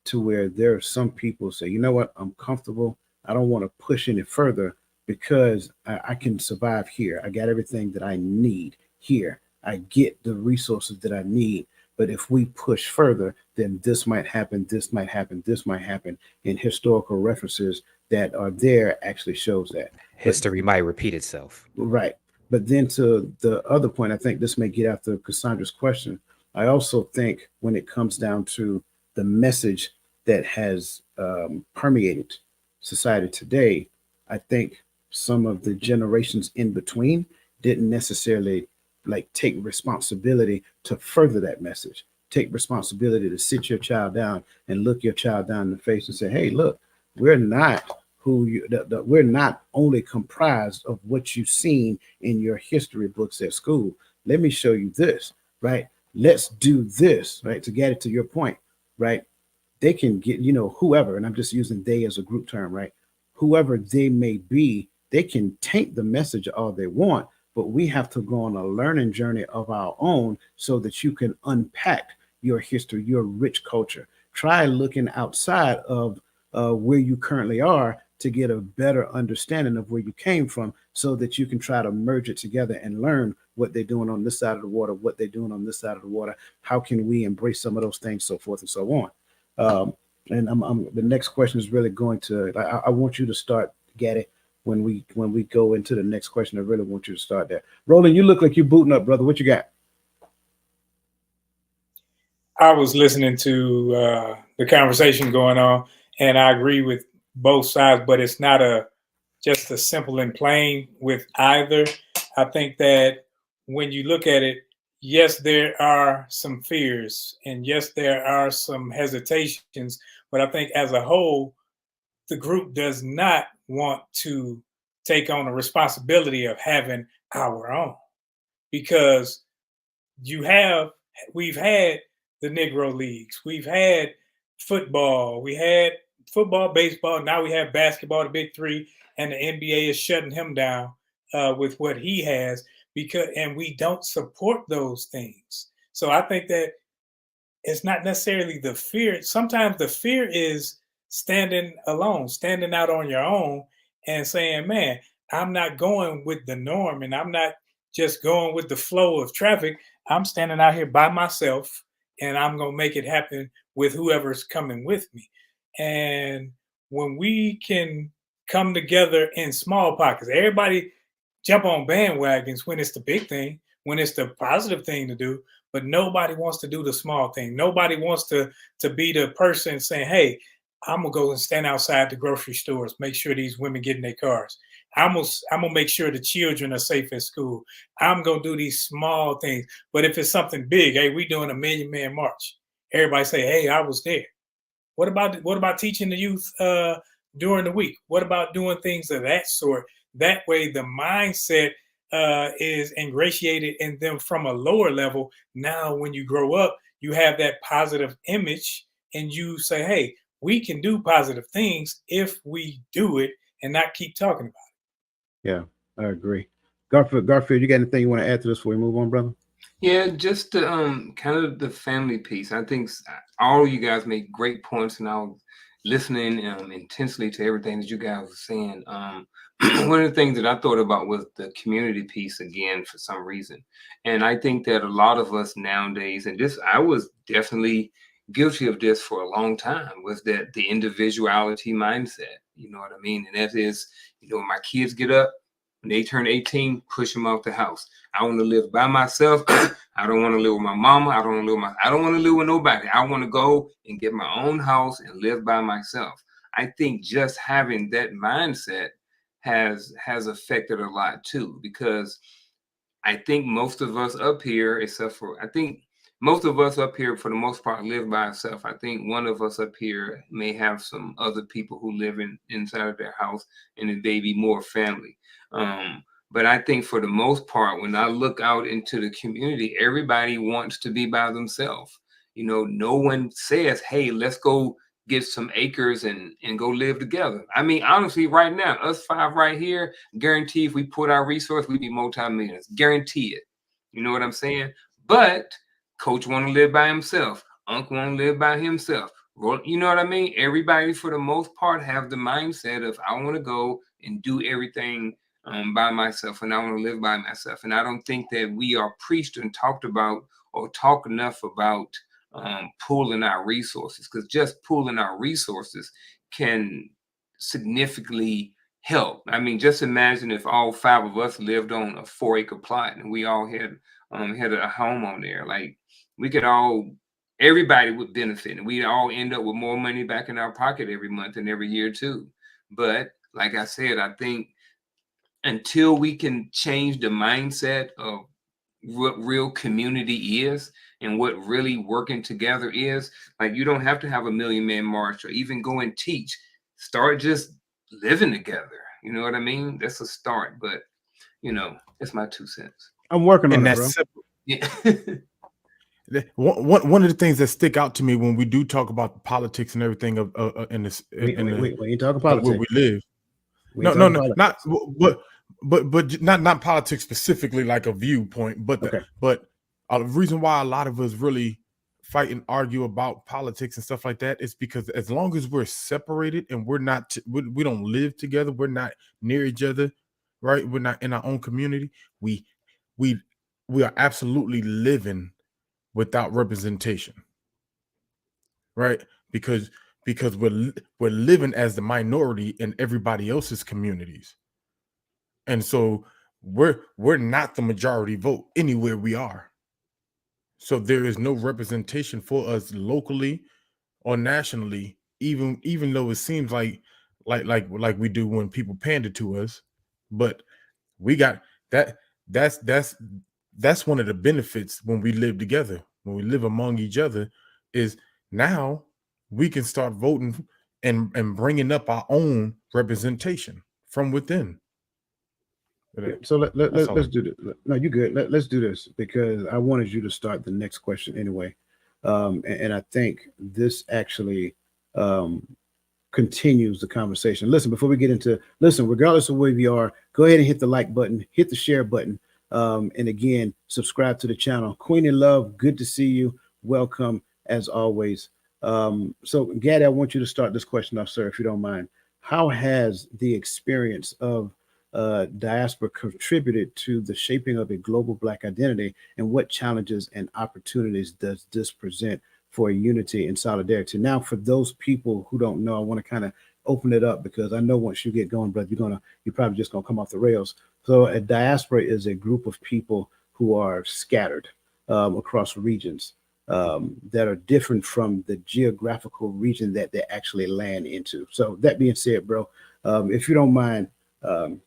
to where there are some people say, you know what, I'm comfortable. I don't want to push any further because I can survive here. I got everything that I need here. I get the resources that I need. But if we push further, then this might happen, this might happen, this might happen. And historical references that are there actually shows that. But History might repeat itself. right. But then to the other point, I think this may get after Cassandra's question. I also think when it comes down to the message that has permeated society today, I think some of the generations in between didn't necessarily like take responsibility to further that message. Take responsibility to sit your child down and look your child down in the face and say, "Hey, look, we're not who you. We're not only comprised of what you've seen in your history books at school. Let me show you this, right? Let's do this, right? To get it to your point, right? They can get, whoever, and I'm just using they as a group term, right? Whoever they may be, they can taint the message all they want, but we have to go on a learning journey of our own so that you can unpack your history, your rich culture. Try looking outside of where you currently are to get a better understanding of where you came from so that you can try to merge it together and learn what they're doing on this side of the water, what they're doing on this side of the water. How can we embrace some of those things, so forth and so on. And the next question is really going to. I want you to start, Gaddy. When we go into the next question, I really want you to start there. Roland, you look like you're booting up, brother. What you got? I was listening to the conversation going on, and I agree with both sides, but it's not just a simple and plain with either. I think that when you look at it, yes, there are some fears, and yes, there are some hesitations, but I think as a whole, the group does not want to take on the responsibility of having our own, because you have we've had the Negro leagues, we've had football, we had football, baseball, now we have basketball, the big three, and the NBA is shutting him down with what he has, and we don't support those things. So I think that it's not necessarily the fear. Sometimes the fear is standing alone, standing out on your own and saying, man, I'm not going with the norm, and I'm not just going with the flow of traffic. I'm standing out here by myself, and I'm going to make it happen with whoever's coming with me. And when we can come together in small pockets, everybody jump on bandwagons when it's the big thing, when it's the positive thing to do, but nobody wants to do the small thing. Nobody wants to be the person saying, hey, I'm gonna go and stand outside the grocery stores, make sure these women get in their cars. I'm gonna make sure the children are safe at school. I'm gonna do these small things. But if it's something big, hey, we doing a Million Man March. Everybody say, hey, I was there. What about teaching the youth during the week? What about doing things of that sort? That way, the mindset is ingratiated in them from a lower level. Now, when you grow up, you have that positive image, and you say, "Hey, we can do positive things if we do it, and not keep talking about it." Yeah, I agree. Garfield, you got anything you want to add to this before we move on, brother? Yeah, just the kind of the family piece. I think all of you guys make great points, and I was listening intensely to everything that you guys were saying. One of the things that I thought about was the community piece again for some reason, and I think that a lot of us nowadays, and this I was definitely guilty of this for a long time, was that the individuality mindset. You know what I mean? And that is, when my kids get up, when they turn 18, push them out the house. I want to live by myself. I don't want to live with my mama. I don't want to live with I don't want to live with nobody. I want to go and get my own house and live by myself. I think just having that mindset has affected a lot too, because I think most of us up here, except for I think most of us up here for the most part live by ourselves. I think one of us up here may have some other people who live inside of their house, and it may be more family. But I think for the most part, when I look out into the community, everybody wants to be by themselves. No one says, hey, let's go get some acres and go live together. I mean, honestly, right now, us 5 right here, guarantee if we put our resource, we'd be multimillionaires. Guarantee it. You know what I'm saying? But Coach want to live by himself. Uncle want to live by himself. You know what I mean? Everybody, for the most part, have the mindset of I want to go and do everything by myself, and I want to live by myself. And I don't think that we are preached and talked about or talk enough about pooling our resources, because just pooling our resources can significantly help. I mean, just imagine if all 5 of us lived on a 4-acre plot and we all had a home on there. Like, we could all, everybody would benefit, and we'd all end up with more money back in our pocket every month and every year too. But like I said, I think until we can change the mindset of what real community is and what really working together is, like, you don't have to have a million-man march or even go and teach. Start just living together. You know what I mean? That's a start, but it's my 2 cents. I'm working on And it, bro. that's Yeah. one of the things that stick out to me when we do talk about politics and everything in this We ain't talking where politics. we live. We ain't No, talking not politics. but not politics specifically, like a viewpoint, but Okay. but the reason why a lot of us really fight and argue about politics and stuff like that is because as long as we're separated and we're not we don't live together, we're not near each other, right? We're not in our own community. We are absolutely living without representation, right? Because we're living as the minority in everybody else's communities. And so we're not the majority vote anywhere we are. So there is no representation for us locally or nationally, even though it seems like we do when people pander to us. But we got that. That's one of the benefits when we live together, when we live among each other, is now we can start voting and bringing up our own representation from within. Yeah, so That's all. let's do this. No, you good. Let's do this because I wanted you to start the next question anyway. And I think this actually continues the conversation. Listen, before we get into, regardless of where you are, go ahead and hit the like button, hit the share button. And again, subscribe to the channel. Queenie Love, good to see you. Welcome as always. So Gaddy, I want you to start this question off, sir, if you don't mind. How has the experience of diaspora contributed to the shaping of a global Black identity, and what challenges and opportunities does this present for unity and solidarity? Now, for those people who don't know, I want to kind of open it up because I know once you get going, brother, you're probably just gonna come off the rails. So a diaspora is a group of people who are scattered across regions that are different from the geographical region that they actually land into. So that being said, bro, if you don't mind,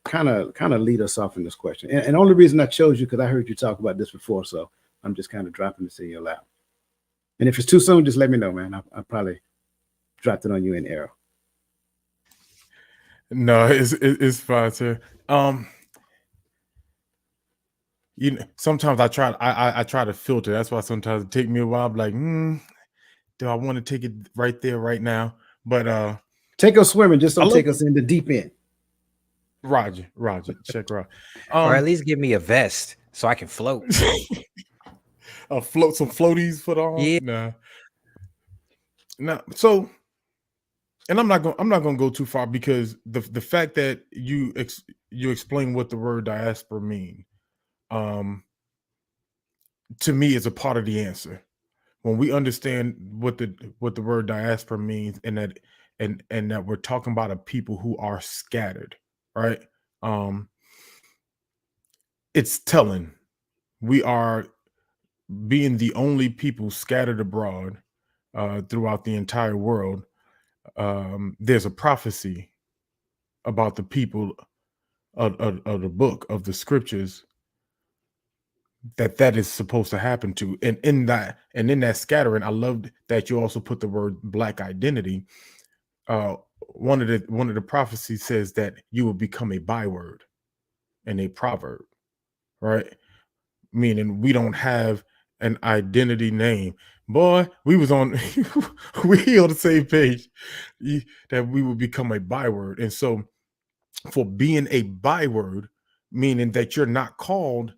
kind of lead us off in this question. And the only reason I chose you because I heard you talk about this before, so I'm just kind of dropping this in your lap. And if it's too soon, just let me know, man. I probably dropped it on you in error. No, it's fine, sir. Sometimes I try to filter. That's why sometimes it take me a while. I'm like, do I want to take it right there, right now? But take us swimming, just don't take us in the deep end. Roger, check Roger. Or at least give me a vest so I can float. Float, some floaties put on. Yeah. No. So, and I'm not gonna go too far because the fact that you explain what the word diaspora mean, to me is a part of the answer. When we understand what the word diaspora means, and that we're talking about a people who are scattered, right? It's telling. We are being the only people scattered abroad throughout the entire world. There's a prophecy about the people of the book of the scriptures that is supposed to happen to, and in that scattering, I loved that you also put the word Black identity. One of the prophecies says that you will become a byword and a proverb, right? Meaning we don't have an identity name, Boy, we was on we on the same page that we would become a byword. And so for being a byword, meaning that you're not called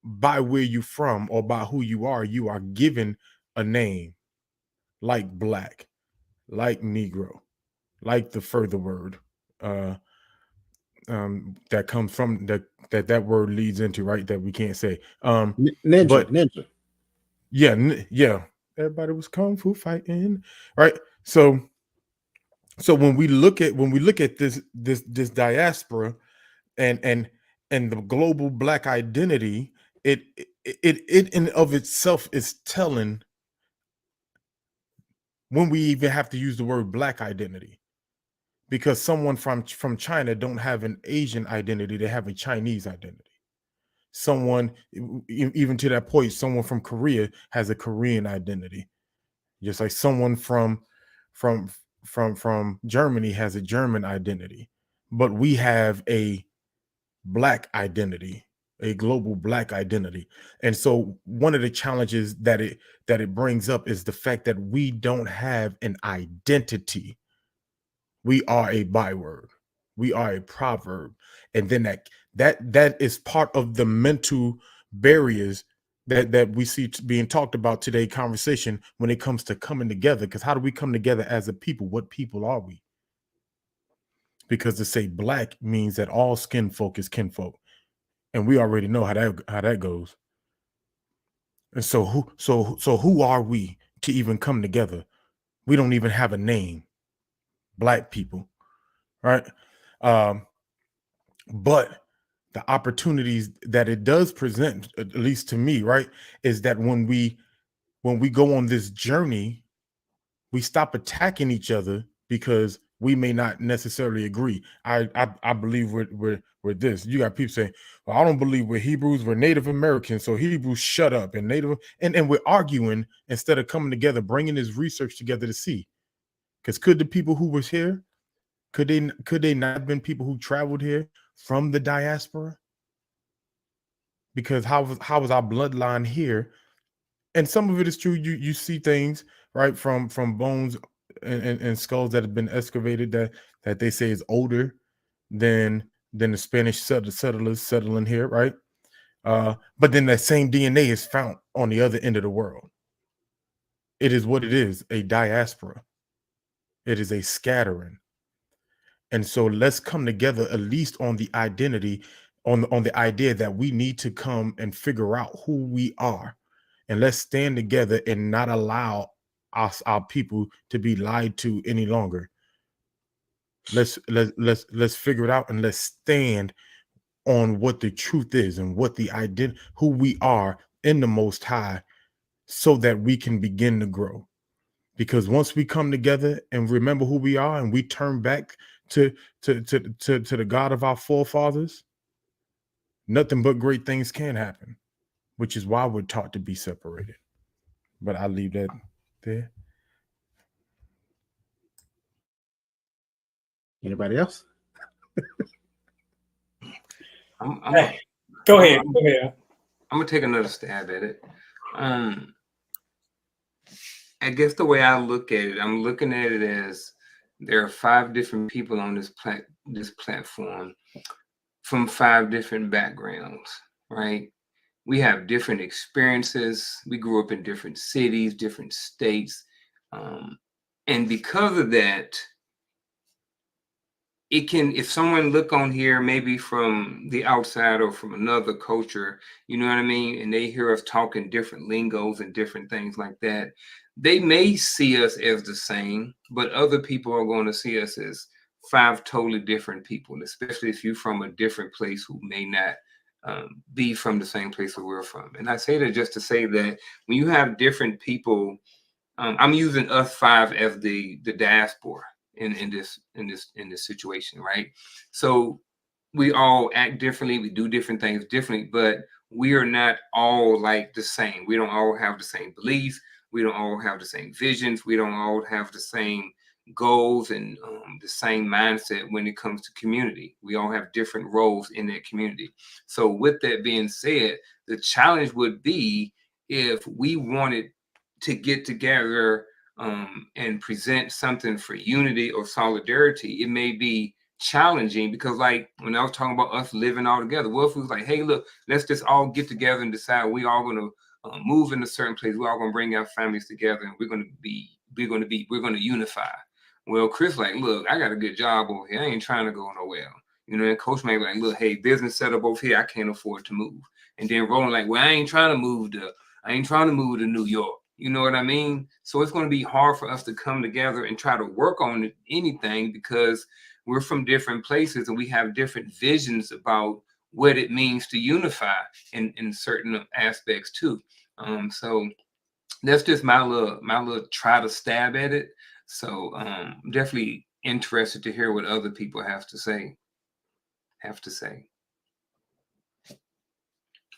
by where you from or by who you are given a name like black, like Negro, like the further word uh that comes from that word leads into, right? That we can't say. But Ninja. yeah, yeah. Everybody was kung fu fighting, right? So when we look at this diaspora and the global black identity, it in of itself is telling when we even have to use the word black identity, because someone from China don't have an Asian identity, they have a Chinese identity. Someone even to that point, someone from Korea has a Korean identity, just like someone from from Germany has a German identity. But we have a black identity, a global black identity. And so one of the challenges that it brings up is the fact that we don't have an identity. We are a byword, we are a proverb. And then that is part of the mental barriers that we see being talked about today conversation when it comes to coming together. Because how do we come together as a people? What people are we? Because to say black means that all skin folk is kinfolk, and we already know how that goes. And so who are we to even come together? We don't even have a name, black people, right? But the opportunities that it does present, at least to me, right, is that when we go on this journey, we stop attacking each other because we may not necessarily agree. I believe we're this. You got people saying, well, I don't believe we're Hebrews, we're Native Americans, so Hebrews shut up, and Native, and we're arguing instead of coming together, bringing this research together to see. Because could the people who was here, could they not have been people who traveled here from the diaspora? Because how was our bloodline here? And some of it is true. You see things, right, from bones and skulls that have been excavated that they say is older than the Spanish settlers settling here, right? But then that same DNA is found on the other end of the world. It is what it is, a diaspora. It is a scattering. And so let's come together at least on the identity, on the idea that we need to come and figure out who we are. And let's stand together and not allow our people to be lied to any longer. Let's figure it out, and let's stand on what the truth is and what the identity, who we are in the Most High, so that we can begin to grow. Because once we come together and remember who we are, and we turn back to the God of our forefathers, nothing but great things can happen, which is why we're taught to be separated. But I'll leave that there. Anybody else? Go ahead. I'm gonna take another stab at it. I guess the way I look at it, I'm looking at it as there are 5 different people on this platform from 5 different backgrounds, right? We have different experiences. We grew up in different cities, different states. And because of that, it can, if someone look on here, maybe from the outside or from another culture, you know what I mean? And they hear us talking different lingos and different things like that. They may see us as the same, but other people are going to see us as 5 totally different people, especially if you're from a different place who may not be from the same place that we're from. And I say that just to say that when you have different people, I'm using us 5 as the diaspora in this situation, right? So we all act differently, we do different things differently, but we are not all like the same. We don't all have the same beliefs. We don't all have the same visions. We don't all have the same goals and the same mindset when it comes to community. We all have different roles in that community. So with that being said, the challenge would be if we wanted to get together and present something for unity or solidarity, it may be challenging, because like when I was talking about us living all together, what if it was like, hey, look, let's just all get together and decide we all going to move in a certain place. We're all going to bring our families together, and we're going to unify. Well, Chris like, look, I got a good job over here. I ain't trying to go nowhere. And Coach may be like, look, hey, business set up over here. I can't afford to move. And then Roland like, well, I ain't trying to move to New York. You know what I mean? So it's going to be hard for us to come together and try to work on anything, because we're from different places and we have different visions about what it means to unify in certain aspects too. So that's just my little try to stab at it. So definitely interested to hear what other people have to say.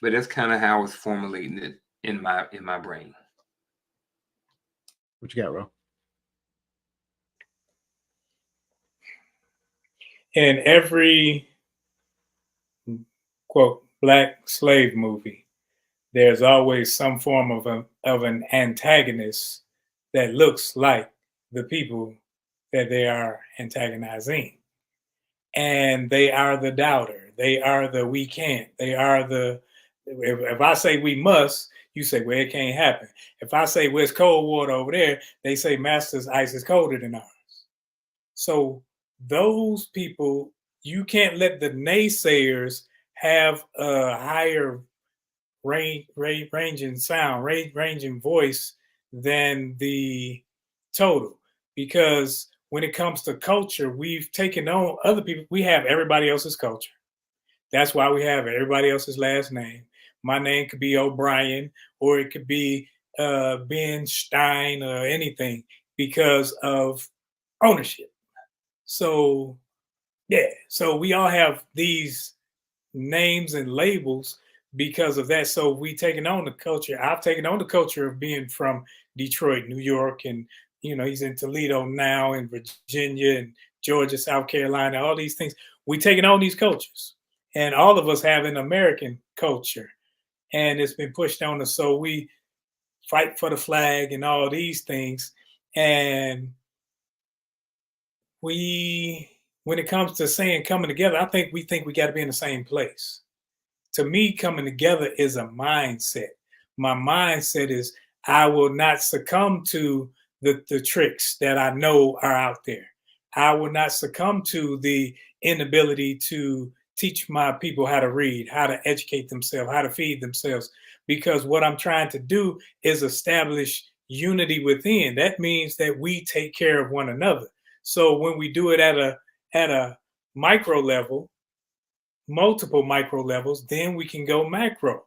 But that's kind of how I was formulating it in my brain. What you got, Ro? In every quote black slave movie, there's always some form of an antagonist that looks like the people that they are antagonizing. And they are the doubter. They are the we can't. They are the, if I say we must, you say, well, it can't happen. If I say, well, it's cold water over there, they say, master's ice is colder than ours. So those people, you can't let the naysayers have a higher ranging sound, ranging voice than the total. Because when it comes to culture, we've taken on other people. We have everybody else's culture. That's why we have everybody else's last name. My name could be O'Brien, or it could be Ben Stein, or anything, because of ownership. So, yeah. So we all have these names and labels because of that. So we taken on the culture. I've taken on the culture of being from Detroit, New York, and he's in Toledo now, and Virginia and Georgia, South Carolina, all these things. We taking on these cultures, and all of us have an American culture, and it's been pushed on us. So we fight for the flag and all these things. And when it comes to saying coming together, I think we got to be in the same place. To me, coming together is a mindset. My mindset is I will not succumb to the tricks that I know are out there. I will not succumb to the inability to teach my people how to read, how to educate themselves, how to feed themselves, because what I'm trying to do is establish unity within. That means that we take care of one another. So when we do it at a micro level, multiple micro levels, then we can go macro.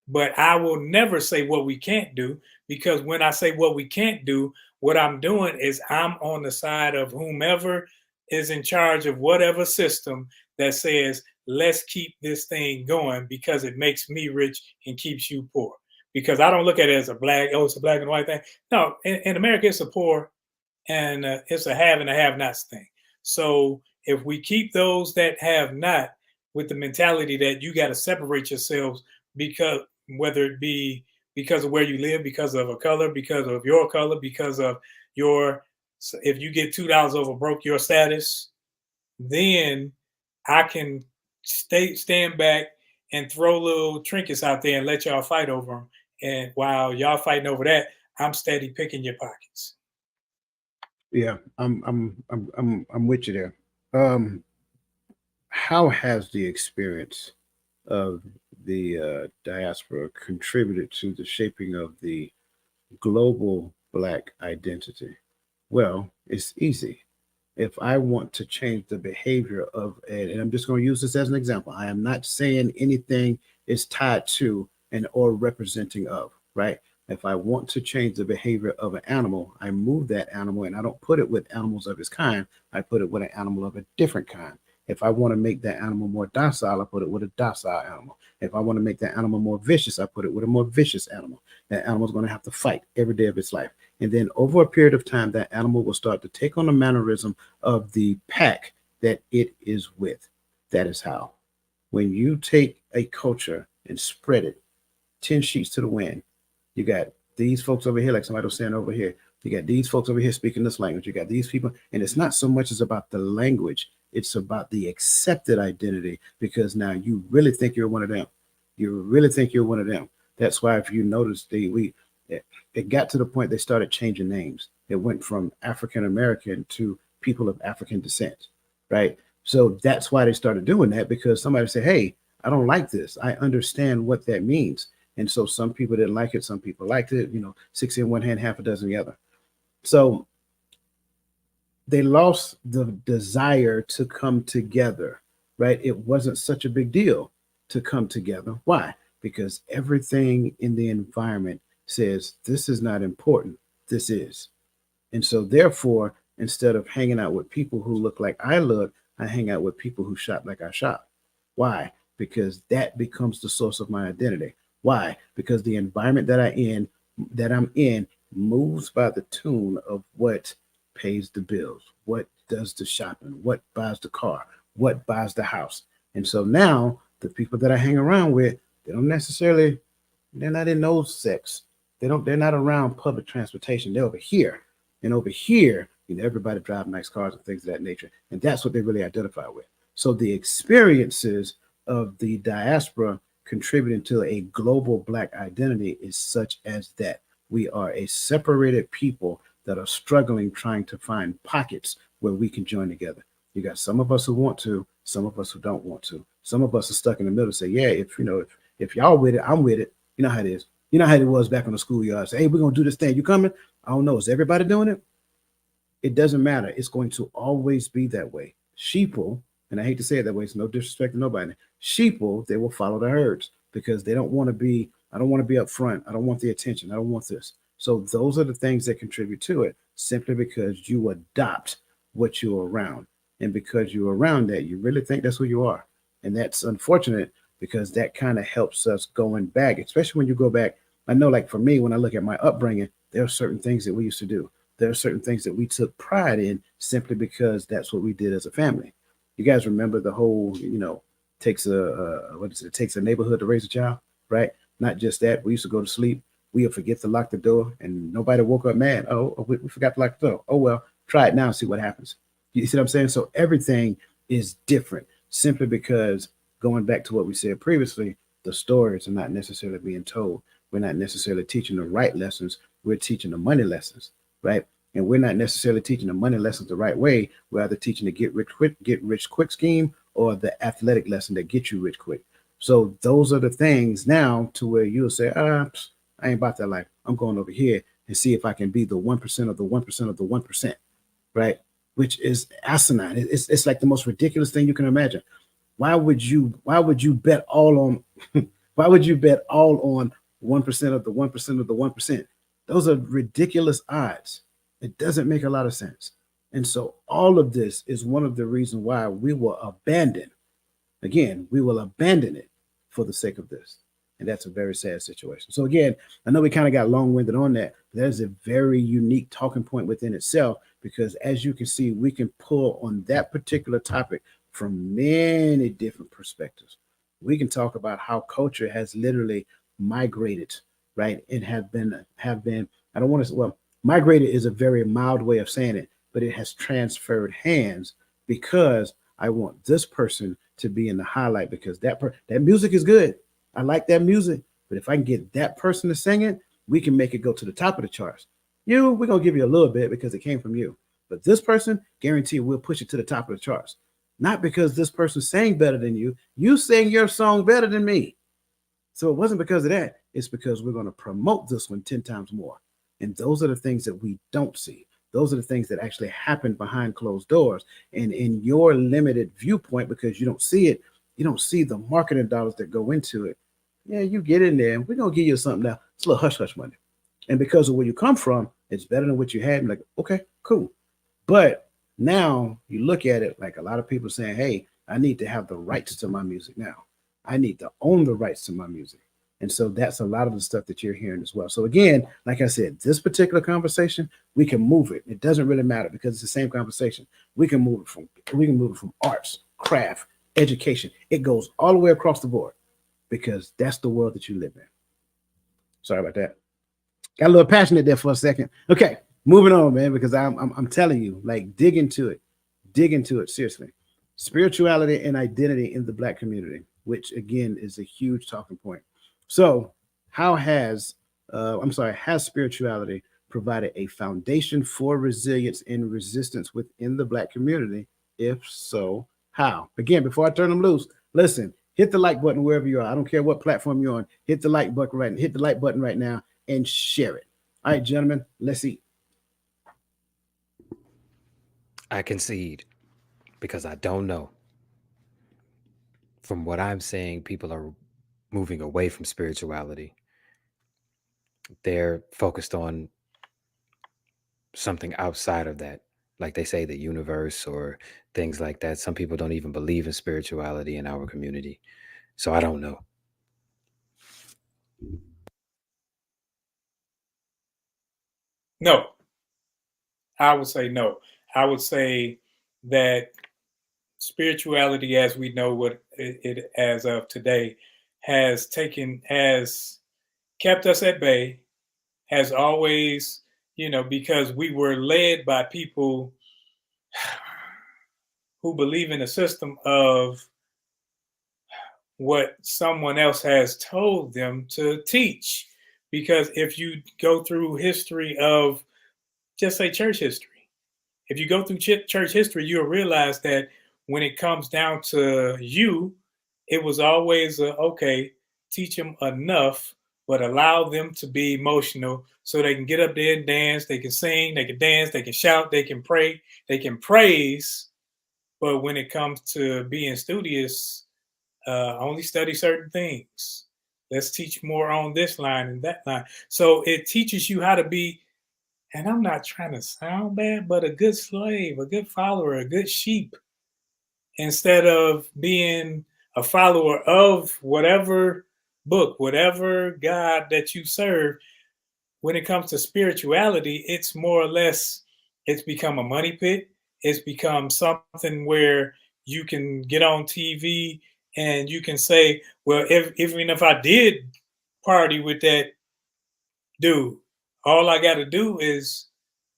But I will never say what we can't do, because when I say what we can't do, what I'm doing is I'm on the side of whomever is in charge of whatever system that says, let's keep this thing going because it makes me rich and keeps you poor. Because I don't look at it as it's a black and white thing. No, in America, it's a poor and it's a have and a have nots thing. So if we keep those that have not with the mentality that you got to separate yourselves, because whether it be because of where you live, because of a color, because of your color, because of if you get $2 over broke your status, then I can stand back and throw little trinkets out there and let y'all fight over them. And while y'all fighting over that, I'm steady picking your pockets. Yeah, I'm with you there. How has the experience of the diaspora contributed to the shaping of the global Black identity? Well, it's easy. If I want to change the behavior of, and I'm just going to use this as an example, I am not saying anything is tied to and or representing of, right? If I want to change the behavior of an animal, I move that animal and I don't put it with animals of its kind. I put it with an animal of a different kind. If I want to make that animal more docile, I put it with a docile animal. If I want to make that animal more vicious, I put it with a more vicious animal. That animal is going to have to fight every day of its life. And then over a period of time, that animal will start to take on the mannerism of the pack that it is with. That is how. When you take a culture and spread it 10 sheets to the wind, you got these folks over here, like somebody was saying over here. You got these folks over here speaking this language. You got these people, and it's not so much as about the language. It's about the accepted identity, because now you really think you're one of them. You really think you're one of them. That's why, if you notice, it got to the point they started changing names. It went from African American to people of African descent, right? So that's why they started doing that, because somebody said, hey, I don't like this. I understand what that means. And so some people didn't like it. Some people liked it, 6 in one hand, half a dozen the other. So they lost the desire to come together, right? It wasn't such a big deal to come together. Why? Because everything in the environment says this is not important. This is. And so therefore, instead of hanging out with people who look like I look, I hang out with people who shop like I shop. Why? Because that becomes the source of my identity. Why? Because the environment that I'm in moves by the tune of what pays the bills, what does the shopping, what buys the car, what buys the house. And so now the people that I hang around with, they're not in those sects. They're not around public transportation. They're over here. And over here, everybody drives nice cars and things of that nature. And that's what they really identify with. So the experiences of the diaspora contributing to a global Black identity is such as that. We are a separated people that are struggling, trying to find pockets where we can join together. You got some of us who want to, some of us who don't want to. Some of us are stuck in the middle and say, yeah, if y'all with it, I'm with it. You know how it is. You know how it was back on the schoolyard. Say, hey, we're going to do this thing. You coming? I don't know. Is everybody doing it? It doesn't matter. It's going to always be that way. Sheeple, and I hate to say it that way, it's no disrespect to nobody. Sheeple, they will follow the herds because they don't want to be, I don't want to be up front. I don't want the attention. I don't want this. So those are the things that contribute to it, simply because you adopt what you're around. And because you're around that, you really think that's who you are. And that's unfortunate, because that kind of helps us going back, especially when you go back. I know, like for me, when I look at my upbringing, there are certain things that we used to do. There are certain things that we took pride in simply because that's what we did as a family. You guys remember the whole, takes it takes a neighborhood to raise a child, right? Not just that. We used to go to sleep. We would forget to lock the door, and nobody woke up mad. Oh, we forgot to lock the door. Oh, well, try it now and see what happens. You see what I'm saying? So everything is different, simply because, going back to what we said previously, the stories are not necessarily being told. We're not necessarily teaching the right lessons. We're teaching the money lessons, right? And we're not necessarily teaching the money lessons the right way. We're either teaching the get rich quick scheme, or the athletic lesson that gets you rich quick. So those are the things now to where you'll say, I ain't about that life. I'm going over here and see if I can be the 1% of the 1% of the 1%, right? Which is asinine. It's like the most ridiculous thing you can imagine. Why would you bet all on why would you bet all on 1% of the 1% of the 1%? Those are ridiculous odds. It doesn't make a lot of sense. And so all of this is one of the reasons why we will abandon. Again, we will abandon it for the sake of this. And that's a very sad situation. So again, I know we kind of got long-winded on that. But that is a very unique talking point within itself, because as you can see, we can pull on that particular topic from many different perspectives. We can talk about how culture has literally migrated, right? And have been, I don't want to, well, migrated is a very mild way of saying it, but it has transferred hands, because I want this person to be in the highlight, because that music is good. I like that music, but if I can get that person to sing it, we can make it go to the top of the charts. We're going to give you a little bit because it came from you. But this person, guarantee we'll push it to the top of the charts. Not because this person sang better than you. You sang your song better than me. So it wasn't because of that. It's because we're going to promote this one 10 times more. And those are the things that we don't see. Those are the things that actually happen behind closed doors. And in your limited viewpoint, because you don't see it, you don't see the marketing dollars that go into it. Yeah, you get in there and we're going to give you something now. It's a little hush hush money. And because of where you come from, it's better than what you had. And like, okay, cool. But now you look at it like a lot of people saying, hey, I need to have the rights to my music now. I need to own the rights to my music. And so that's a lot of the stuff that you're hearing as well. So again, like I said, this particular conversation, we can move it. It doesn't really matter because it's the same conversation. We can move it from arts, craft, education. It goes all the way across the board because that's the world that you live in. Sorry about that. Got a little passionate there for a second. Okay, moving on, man, because I'm telling you, like, dig into it seriously. Spirituality and identity in the Black community, which again is a huge talking point. So, how has spirituality provided a foundation for resilience and resistance within the Black community? If so, how? Again, before I turn them loose, listen, hit the like button wherever you are. I don't care what platform you're on. Hit the like button right now and share it. All right, gentlemen, let's eat. I concede because I don't know. From what I'm saying, people are moving away from spirituality. They're focused on something outside of that. Like they say, the universe or things like that. Some people don't even believe in spirituality in our community. So I don't know. No, I would say no. I would say that spirituality, as we know what it as of today, has kept us at bay, has always, because we were led by people who believe in a system of what someone else has told them to teach. Because if you go through history of, just say, church history, if you go through church history, you'll realize that when it comes down to you, it was always okay, teach them enough, but allow them to be emotional so they can get up there and dance. They can sing, they can dance, they can shout, they can pray, they can praise. But when it comes to being studious, only study certain things. Let's teach more on this line and that line. So it teaches you how to be, and I'm not trying to sound bad, but a good slave, a good follower, a good sheep, instead of being a follower of whatever book, whatever God that you serve. When it comes to spirituality, it's more or less, it's become a money pit. It's become something where you can get on TV and you can say, well, even if I did party with that dude, all I got to do is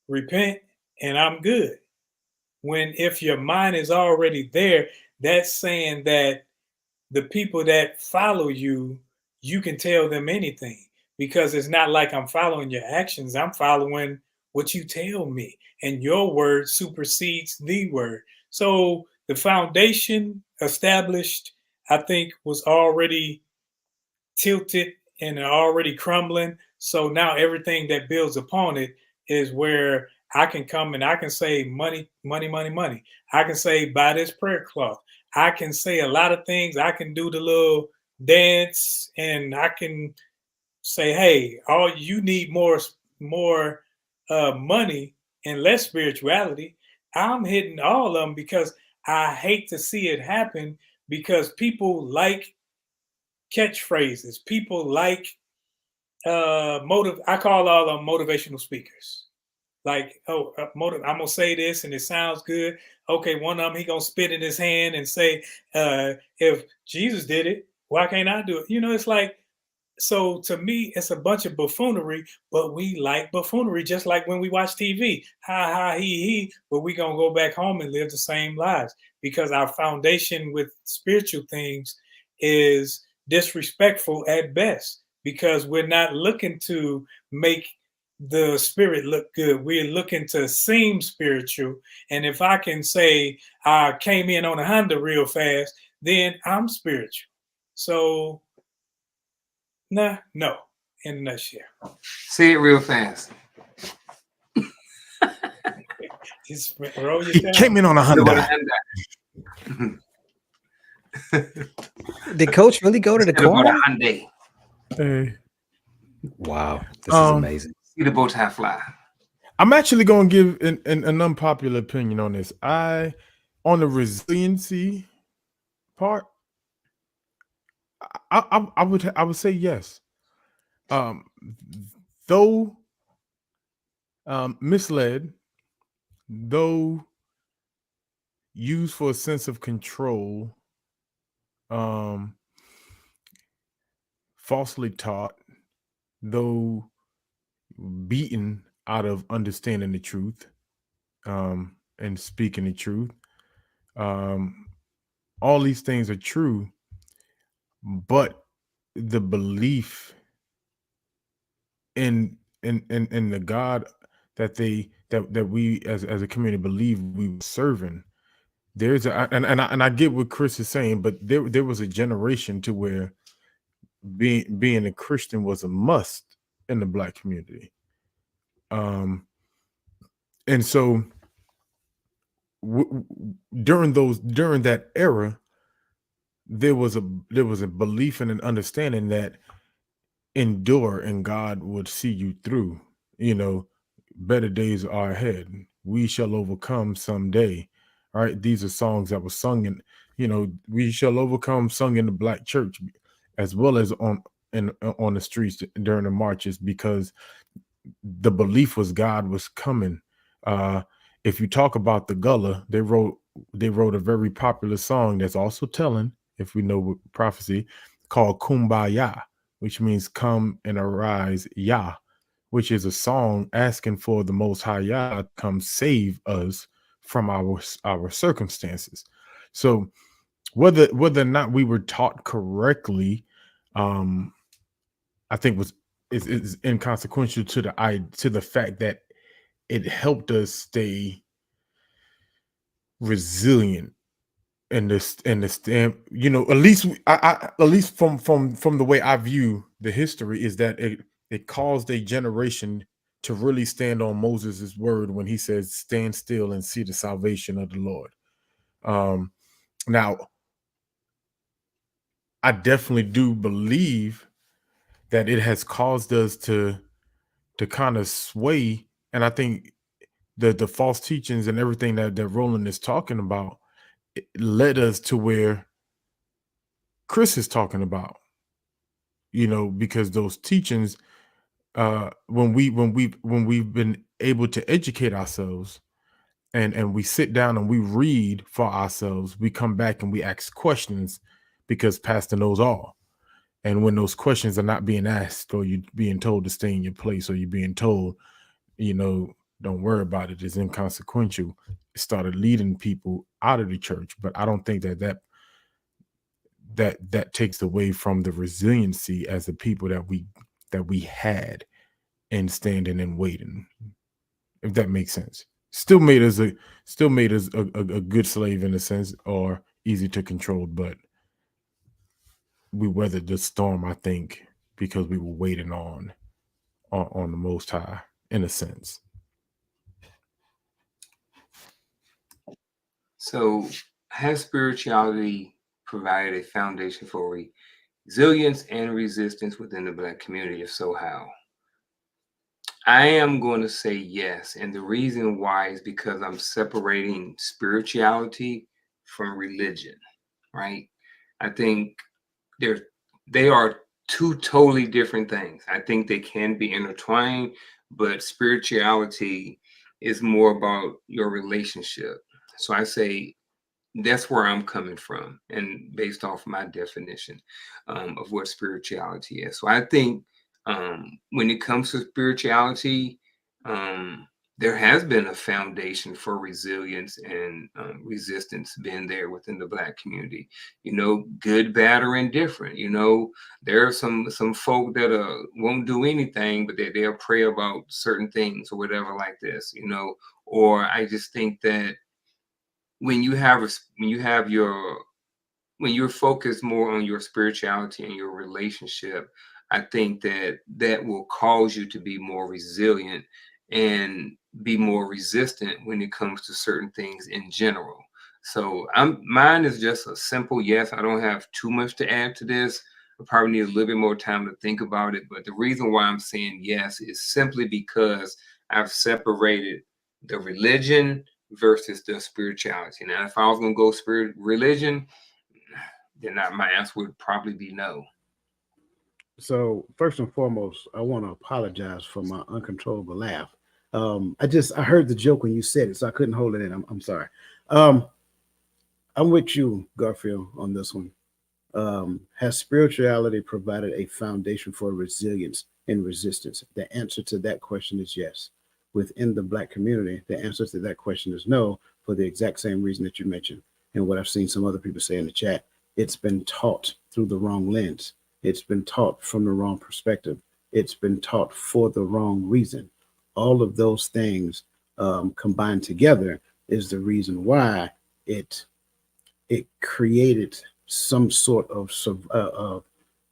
repent and I'm good. When if your mind is already there, that's saying that the people that follow you, you can tell them anything, because it's not like I'm following your actions. I'm following what you tell me, and your word supersedes the word. So the foundation established, I think, was already tilted and already crumbling. So now everything that builds upon it is where I can come and I can say money, money, money, money. I can say buy this prayer cloth. I can say a lot of things. I can do the little dance and I can say, hey, all you need more money and less spirituality. I'm hitting all of them because I hate to see it happen, because people like catchphrases. People like I call all of them motivational speakers. Like, oh, I'm gonna say this and it sounds good. Okay, one of them, he gonna spit in his hand and say, if Jesus did it, why can't I do it? It's like, so to me, it's a bunch of buffoonery, but we like buffoonery just like when we watch TV. Ha ha he, but we gonna go back home and live the same lives, because our foundation with spiritual things is disrespectful at best, because we're not looking to make the spirit look good. We're looking to seem spiritual. And if I can say I came in on a Honda real fast, then I'm spiritual. So no, in a nutshell. Say it real fast. Just roll He yourself. came in on a Hyundai. Did Coach really go to the corner? Hyundai. Hey. Wow, this is amazing. See the bow tie fly. I'm actually going to give an unpopular opinion on this. On the resiliency part, I would say yes. Though misled, though used for a sense of control, falsely taught, though beaten out of understanding the truth, and speaking the truth. All these things are true, but the belief in the God that we as a community believe we were serving. There's a and I get what Chris is saying, but there was a generation to where being a Christian was a must in the Black community. And so during that era, there was a belief and an understanding that endure and God would see you through. You know, better days are ahead. We shall overcome someday. All right. These are songs that were sung in, we shall overcome, sung in the Black church, as well as on the streets during the marches, because the belief was God was coming. If you talk about the Gullah, they wrote a very popular song that's also telling, if we know prophecy, called Kumbaya, which means come and arise, Yah, which is a song asking for the Most High Yah to come save us from our circumstances. So whether or not we were taught correctly, I think is inconsequential to the fact that it helped us stay resilient in this at least at least from the way I view the history, is that it caused a generation to really stand on Moses' word when he says, stand still and see the salvation of the Lord. Now I definitely do believe that it has caused us to kind of sway, and I think the false teachings and everything that Roland is talking about, it led us to where Chris is talking about, because those teachings, when we've been able to educate ourselves, and we sit down and we read for ourselves, we come back and we ask questions, because Pastor knows all. And when those questions are not being asked, or you're being told to stay in your place, or you're being told, don't worry about it, it's inconsequential, it started leading people out of the church. But I don't think that takes away from the resiliency as the people that we had in standing and waiting, if that makes sense. Still made us a good slave in a sense, or easy to control, but we weathered the storm, I think, because we were waiting on the Most High, in a sense. So, has spirituality provided a foundation for resilience and resistance within the Black community? If so, how? I am going to say yes. And the reason why is because I'm separating spirituality from religion, right? I think they are two totally different things. I think they can be intertwined, but spirituality is more about your relationship. So I say that's where I'm coming from, and based off my definition of what spirituality is. So I think when it comes to spirituality, there has been a foundation for resilience and resistance being there within the Black community. Good, bad, or indifferent. There are some folk that won't do anything, but they'll pray about certain things or whatever like this. Or I just think that when you're focused more on your spirituality and your relationship, I think that will cause you to be more resilient and be more resistant when it comes to certain things in general. So mine is just a simple yes. I don't have too much to add to this. I probably need a little bit more time to think about it. But the reason why I'm saying yes is simply because I've separated the religion versus the spirituality. Now, if I was going to go religion, then my answer would probably be no. So first and foremost, I want to apologize for my uncontrollable laugh. I heard the joke when you said it, so I couldn't hold it in. I'm sorry. I'm with you, Garfield, on this one. Has spirituality provided a foundation for resilience and resistance? The answer to that question is yes. Within the Black community, the answer to that question is no, for the exact same reason that you mentioned. And what I've seen some other people say in the chat, it's been taught through the wrong lens. It's been taught from the wrong perspective. It's been taught for the wrong reason. All of those things combined together is the reason why it created some sort of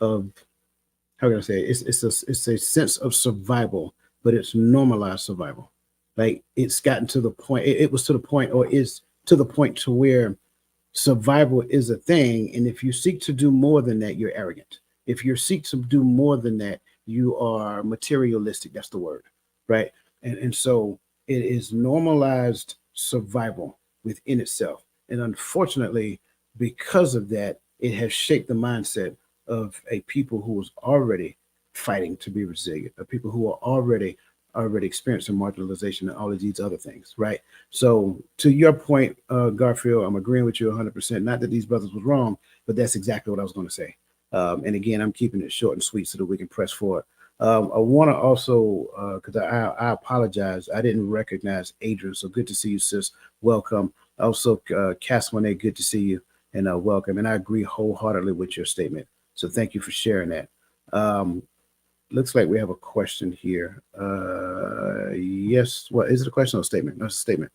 how can I say it? It's a sense of survival, but it's normalized survival. Like it's gotten to the point. It was to the point, or is to the point to where survival is a thing, and if you seek to do more than that, you're arrogant. If you seek to do more than that, you are materialistic. That's the word, right? And so it is normalized survival within itself, and unfortunately, because of that, it has shaped the mindset of a people who was already fighting to be resilient, of people who are already experiencing marginalization and all of these other things, right? So to your point, Garfield, I'm agreeing with you 100%. Not that these brothers was wrong, but that's exactly what I was going to say. And again, I'm keeping it short and sweet so that we can press forward. I want to also, because I apologize, I didn't recognize Adrian. So good to see you, sis. Welcome. Also, Cass Monet, good to see you and welcome. And I agree wholeheartedly with your statement. So thank you for sharing that. Looks like we have a question here. Yes. Well, is it a question or a statement? That's a statement.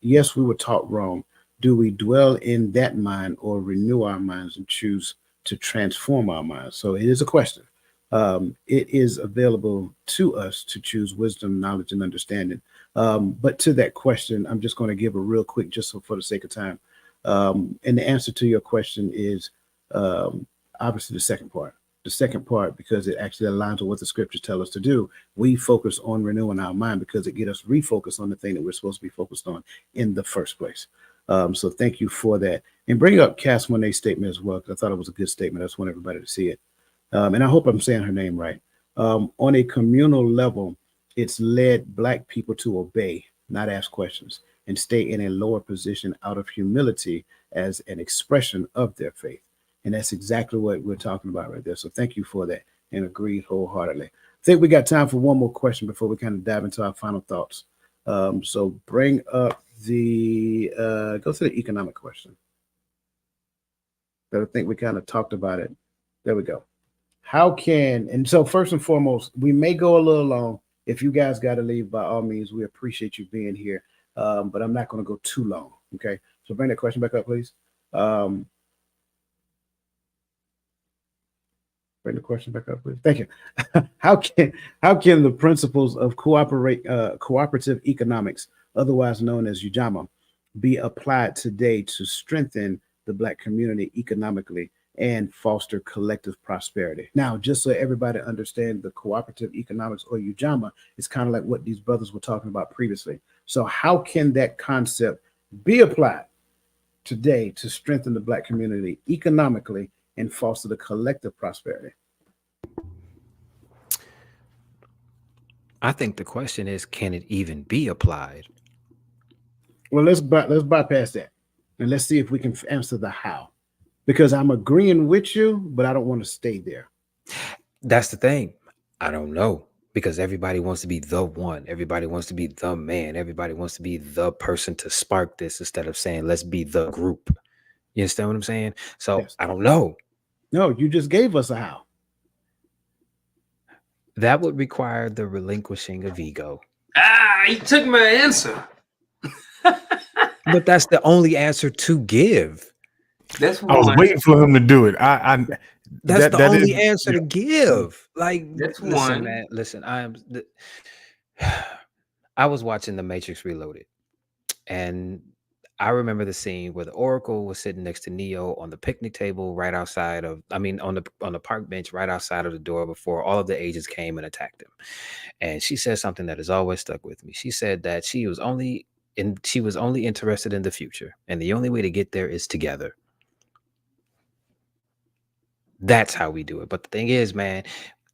Yes, we were taught wrong. Do we dwell in that mind or renew our minds and choose to transform our minds? So it is a question. It is available to us to choose wisdom, knowledge, and understanding. But to that question, I'm just going to give a real quick, just for the sake of time. And the answer to your question is obviously the second part. The second part, because it actually aligns with what the scriptures tell us to do. We focus on renewing our mind because it gets us refocused on the thing that we're supposed to be focused on in the first place. So thank you for that. And bring up Cass Monet's statement as well, because I thought it was a good statement. I just want everybody to see it. And I hope I'm saying her name right. On a communal level, it's led Black people to obey, not ask questions, and stay in a lower position out of humility as an expression of their faith. And that's exactly what we're talking about right there. So thank you for that and agreed wholeheartedly. I think we got time for one more question before we kind of dive into our final thoughts. So bring up go to the economic question. But I think we kind of talked about it. There we go. And so first and foremost, we may go a little long. If you guys got to leave, by all means, we appreciate you being here. But I'm not going to go too long. Okay. So bring that question back up, please. Bring the question back up, please. Thank you. How can the principles of cooperative economics, otherwise known as UJAMA, be applied today to strengthen the Black community economically and foster collective prosperity? Now, just so everybody understands, the cooperative economics, or UJAMA, is kind of like what these brothers were talking about previously. So how can that concept be applied today to strengthen the Black community economically and foster the collective prosperity? I think the question is, can it even be applied? Well, let's bypass that, and let's see if we can answer the how. Because I'm agreeing with you, but I don't want to stay there. That's the thing. I don't know, because everybody wants to be the one. Everybody wants to be the man. Everybody wants to be the person to spark this, instead of saying, let's be the group. You understand what I'm saying? So yes. I don't know. No, you just gave us a how. That would require the relinquishing of ego. He took my answer. But that's the only answer to give. That's I was waiting for him to do it. That's the only answer to give. Like, that's listen, one. man. Listen, I was watching The Matrix Reloaded, and I remember the scene where the Oracle was sitting next to Neo on the picnic table right outside of, on the park bench right outside of the door before all of the agents came and attacked him. And she said something that has always stuck with me. She said that she was only interested in the future, and the only way to get there is together. That's how we do it. But the thing is, man,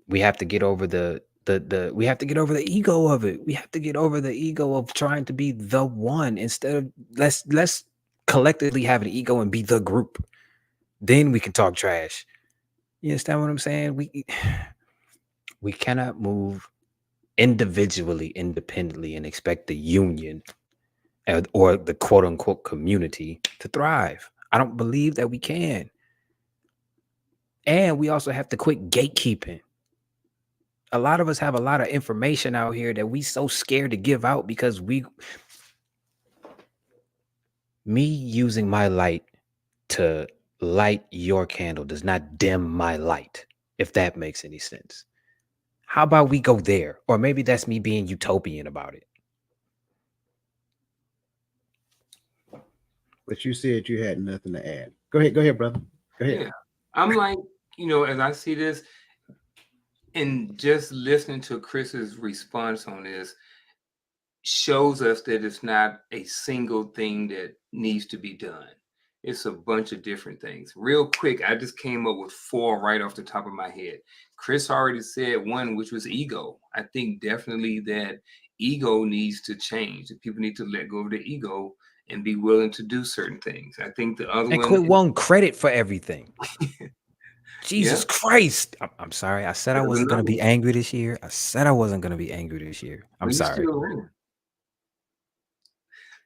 we have to get over we have to get over the ego of it. We have to get over the ego of trying to be the one, instead of let's collectively have an ego and be the group. Then we can talk trash. You understand what I'm saying? We cannot move individually, independently, and expect the union or the quote unquote community to thrive. I don't believe that we can. And we also have to quit gatekeeping. A lot of us have a lot of information out here that we so scared to give out because me using my light to light your candle does not dim my light, if that makes any sense. How about we go there? Or maybe that's me being utopian about it. But you said you had nothing to add. Go ahead, brother. Go ahead. Yeah. I'm like, as I see this and just listening to Chris's response on this shows us that it's not a single thing that needs to be done. It's a bunch of different things. Real quick, I just came up with 4 right off the top of my head. Chris already said one, which was ego. I think definitely that ego needs to change. That people need to let go of their ego and be willing to do certain things. I think the other And one quit is, wanting credit for everything. Jesus yeah, Christ. I'm sorry. I said I there's wasn't going to another be one. angry this year. I said I wasn't going to be angry this year. I'm But you sorry. still learning.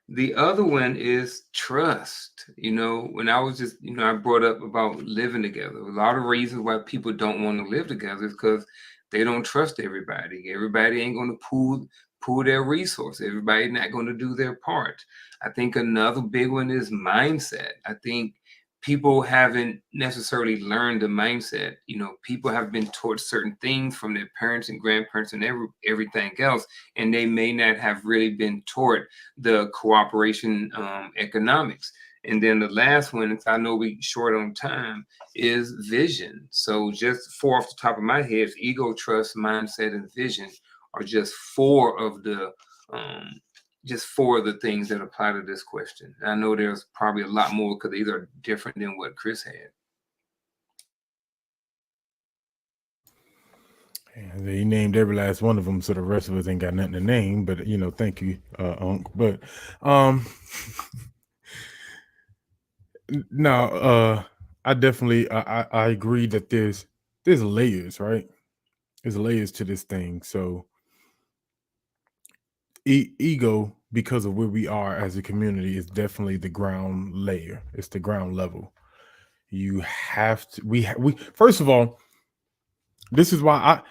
The other one is trust. When I was just, I brought up about living together. A lot of reasons why people don't want to live together is because they don't trust everybody. Everybody ain't going to pool their resources. Everybody not going to do their part. I think another big one is mindset. I think people haven't necessarily learned the mindset. People have been taught certain things from their parents and grandparents and everything else, and they may not have really been taught the cooperation economics. And then the last one, I know we short on time, is vision. So just 4 off the top of my head, ego, trust, mindset, and vision are just 4 of the things that apply to this question. I know there's probably a lot more because these are different than what Chris had. And he named every last one of them, so the rest of us ain't got nothing to name. But thank you, Unc. But no, I definitely I agree that there's layers, right? There's layers to this thing. So ego, because of where we are as a community, is definitely the ground layer. It's the ground level. You have to. We first of all, this is why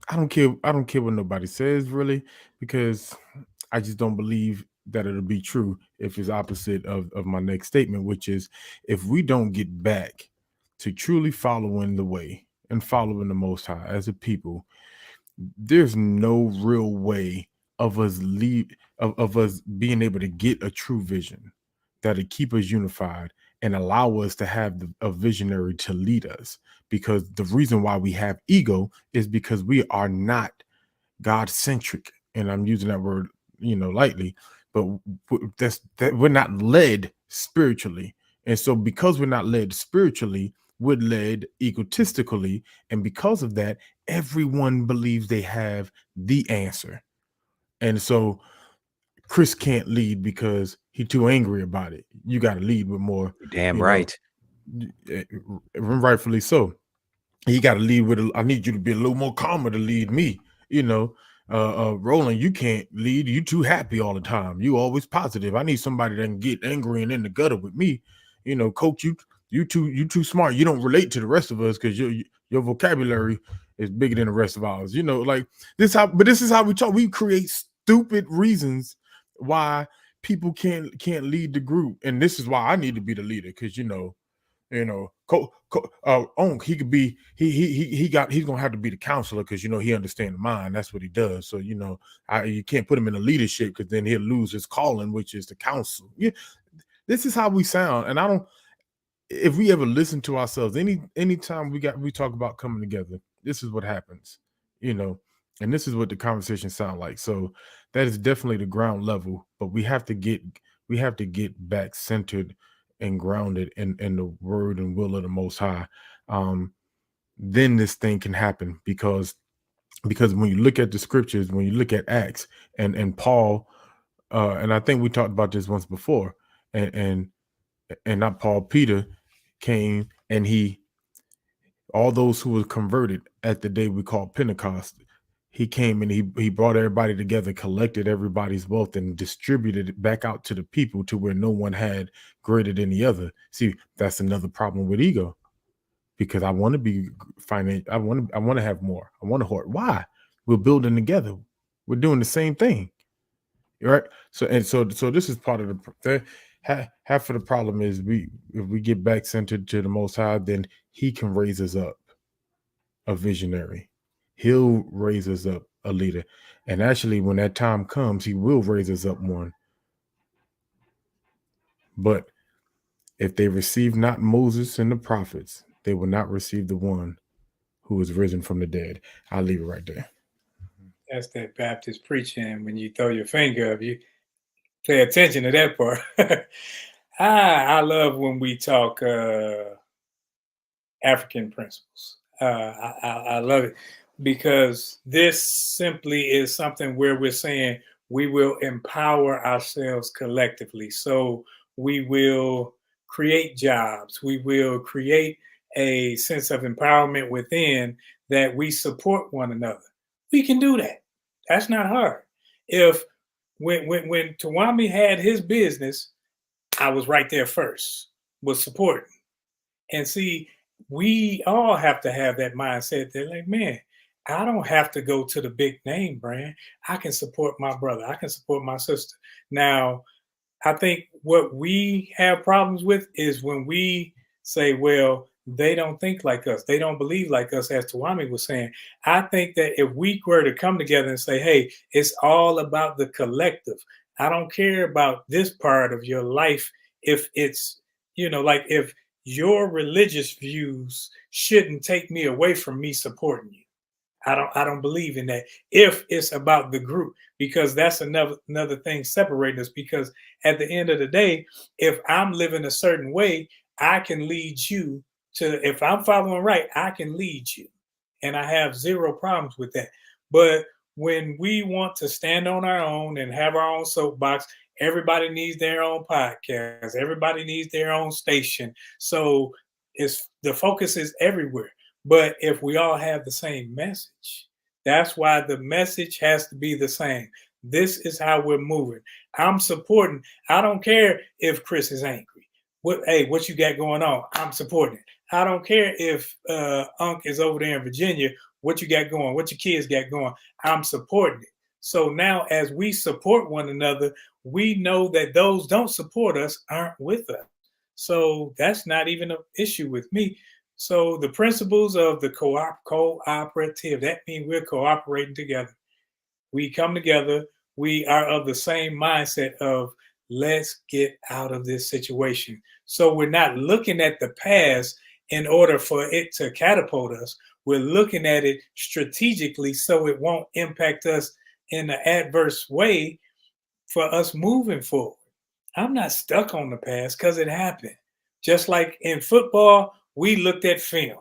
I don't care. I don't care what nobody says, really, because I just don't believe that it'll be true if it's opposite of my next statement, which is if we don't get back to truly following the way and following the Most High as a people, there's no real way of us of us being able to get a true vision that'll keep us unified and allow us to have a visionary to lead us. Because the reason why we have ego is because we are not God centric, and I'm using that word, lightly, but that we're not led spiritually, and so because we're not led spiritually, we're led egotistically, and because of that, everyone believes they have the answer, and so Chris can't lead because he's too angry about it. You got to lead with more, You're damn you know, right. rightfully so. You got to lead with I need you to be a little more calmer to lead me. Roland, you can't lead. You too happy all the time. You always positive. I need somebody that can get angry and in the gutter with me. Coach, you too smart. You don't relate to the rest of us because your vocabulary is bigger than the rest of ours. Like this but this is how we talk. We create stupid reasons why people can't lead the group, and this is why I need to be the leader because he could be he's gonna have to be the counselor because he understands the mind. That's what he does. So you can't put him in a leadership because then he'll lose his calling, which is the counsel. Yeah, this is how we sound, and I don't. If we ever listen to ourselves, anytime we talk about coming together, this is what happens, and this is what the conversation sound like. So that is definitely the ground level, but we have to get back centered and grounded in the word and will of the Most High. Then this thing can happen because when you look at the scriptures, when you look at Acts and Paul, and I think we talked about this once before, and not Paul, Peter, came and all those who were converted at the day we call Pentecost, he came and he brought everybody together, collected everybody's wealth, and distributed it back out to the people to where no one had greater than the other. See, that's another problem with ego, because I want to be financial. I want to have more. I want to hoard. Why? We're building together. We're doing the same thing, right? So this is part of half of the problem is if we get back centered to the Most High, then He can raise us up a visionary. He'll raise us up a leader. And actually, when that time comes, He will raise us up one. But if they receive not Moses and the prophets, they will not receive the one who is risen from the dead. I'll leave it right there. That's that Baptist preaching. When you throw your finger up, you pay attention to that part. I love when we talk African principles. I love it because this simply is something where we're saying we will empower ourselves collectively. So we will create jobs. We will create a sense of empowerment within that we support one another. We can do that. That's not hard. If when Tawami had his business, I was right there first, was supporting. And see, we all have to have that mindset that, like, man, I don't have to go to the big name brand. I can support my brother. I can support my sister. Now, I think what we have problems with is when we say, well, they don't think like us. They don't believe like us, as Tawami was saying. I think that if we were to come together and say, hey, it's all about the collective. I don't care about this part of your life. If it's, like if your religious views shouldn't take me away from me supporting you. I don't believe in that if it's about the group, because that's another thing separating us. Because at the end of the day, if I'm living a certain way, I can lead you to, if I'm following right, I can lead you. And I have zero problems with that. But when we want to stand on our own and have our own soapbox, everybody needs their own podcast. Everybody needs their own station. So the focus is everywhere. But if we all have the same message, that's why the message has to be the same. This is how we're moving. I'm supporting. I don't care if Chris is angry. What you got going on? I'm supporting it. I don't care if Unc is over there in Virginia. What you got going? What your kids got going? I'm supporting it. So now as we support one another, we know that those don't support us aren't with us. So that's not even an issue with me. So the principles of the cooperative, that means we're cooperating together. We come together. We are of the same mindset of let's get out of this situation. So we're not looking at the past in order for it to catapult us. We're looking at it strategically so it won't impact us in an adverse way for us moving forward. I'm not stuck on the past because it happened. Just like in football, we looked at film.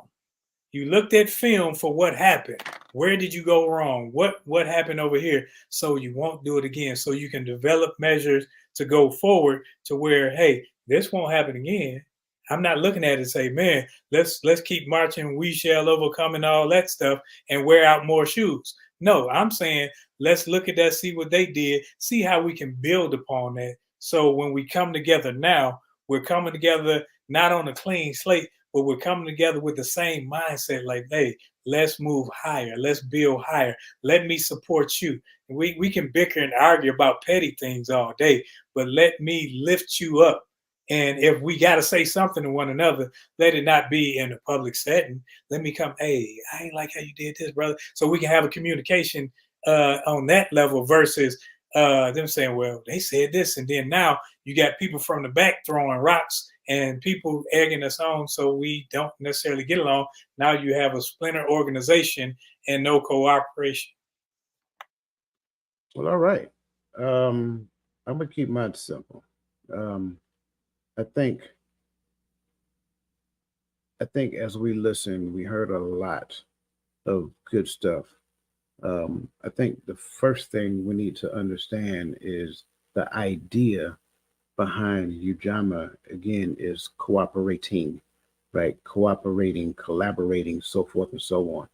You looked at film for what happened. Where did you go wrong? What happened over here? So you won't do it again. So you can develop measures to go forward to where, hey, this won't happen again. I'm not looking at it and say, man, let's keep marching. We shall overcome and all that stuff and wear out more shoes. No, I'm saying let's look at that, see what they did, see how we can build upon that. So when we come together now, we're coming together not on a clean slate, but we're coming together with the same mindset, like, hey, let's move higher. Let's build higher. Let me support you. We can bicker and argue about petty things all day, but let me lift you up. And if we got to say something to one another, let it not be in a public setting. Let me come, hey, I ain't like how you did this, brother. So we can have a communication on that level versus them saying, well, they said this. And then now you got people from the back throwing rocks and people egging us on so we don't necessarily get along. Now you have a splinter organization and no cooperation. Well, all right. I'm going to keep mine simple. I think as we listen, we heard a lot of good stuff. I think the first thing we need to understand is the idea behind Ujamaa, again, is cooperating. right? Cooperating, collaborating, so forth and so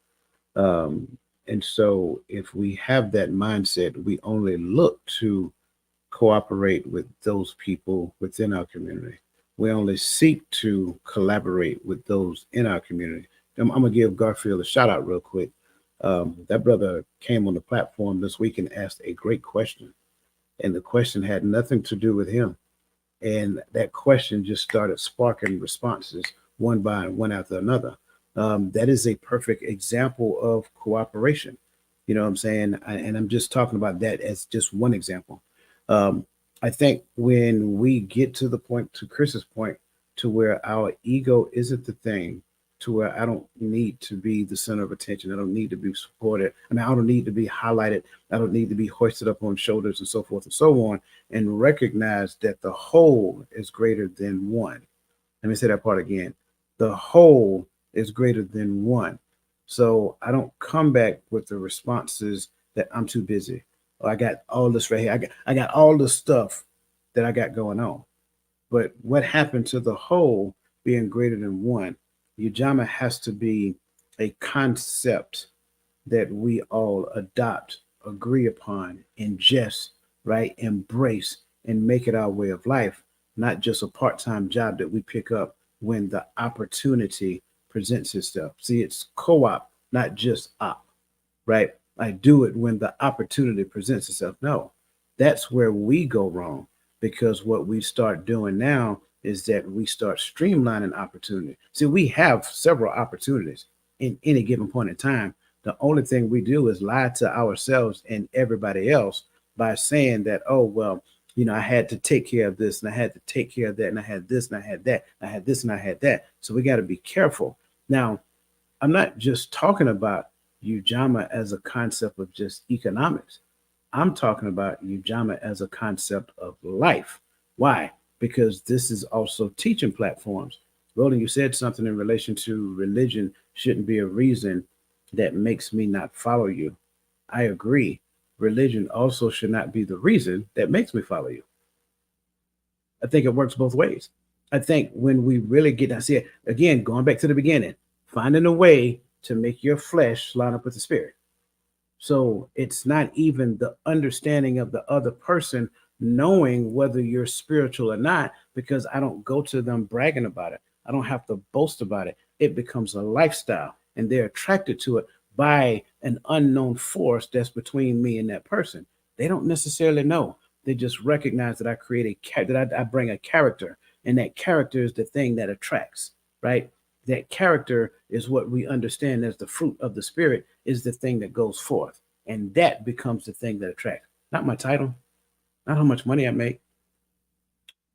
on. And so if we have that mindset, we only look to cooperate with those people within our community. We only seek to collaborate with those in our community. I'm gonna give Garfield a shout out real quick. That brother came on the platform this week and asked a great question, and the question had nothing to do with him. And that question just started sparking responses one by one after another. That is a perfect example of cooperation. You know what I'm saying? And I'm just talking about that as just one example. Um, I think when we get to the point, to Chris's point, to where our ego isn't the thing, to where I don't need to be the center of attention, I don't need to be supported. I mean, I don't need to be highlighted, I don't need to be hoisted up on shoulders and so forth and so on, and recognize that the whole is greater than one. Let me say that part again. The whole is greater than one. So I don't come back with the responses that I'm too busy. Or I got all this right here. I got all the stuff that I got going on. But what happened to the whole being greater than one? Ujama has to be a concept that we all adopt, agree upon, ingest, right? Embrace and make it our way of life, not just a part time job that we pick up when the opportunity presents itself. See, it's co op, not just op, right? I do it when the opportunity presents itself. No, that's where we go wrong, because what we start doing now is that we start streamlining opportunity. See, we have several opportunities in any given point in time. The only thing we do is lie to ourselves and everybody else by saying that, oh, well, I had to take care of this and I had to take care of that and I had this and I had that, I had this and I had that. So we got to be careful. Now, I'm not just talking about Ujama as a concept of just economics. I'm talking about Ujama as a concept of life. Why? Because this is also teaching platforms. Roland, you said something in relation to religion shouldn't be a reason that makes me not follow you. I agree. Religion also should not be the reason that makes me follow you. I think it works both ways. I think when we really get down, see it again, going back to the beginning, finding a way to make your flesh line up with the spirit. So it's not even the understanding of the other person knowing whether you're spiritual or not, because I don't go to them bragging about it. I don't have to boast about it. It becomes a lifestyle and they're attracted to it by an unknown force that's between me and that person. They don't necessarily know. They just recognize that I create that I bring a character, and that character is the thing that attracts, right? That character is what we understand as the fruit of the spirit, is the thing that goes forth, and that becomes the thing that attracts. Not my title, not how much money I make.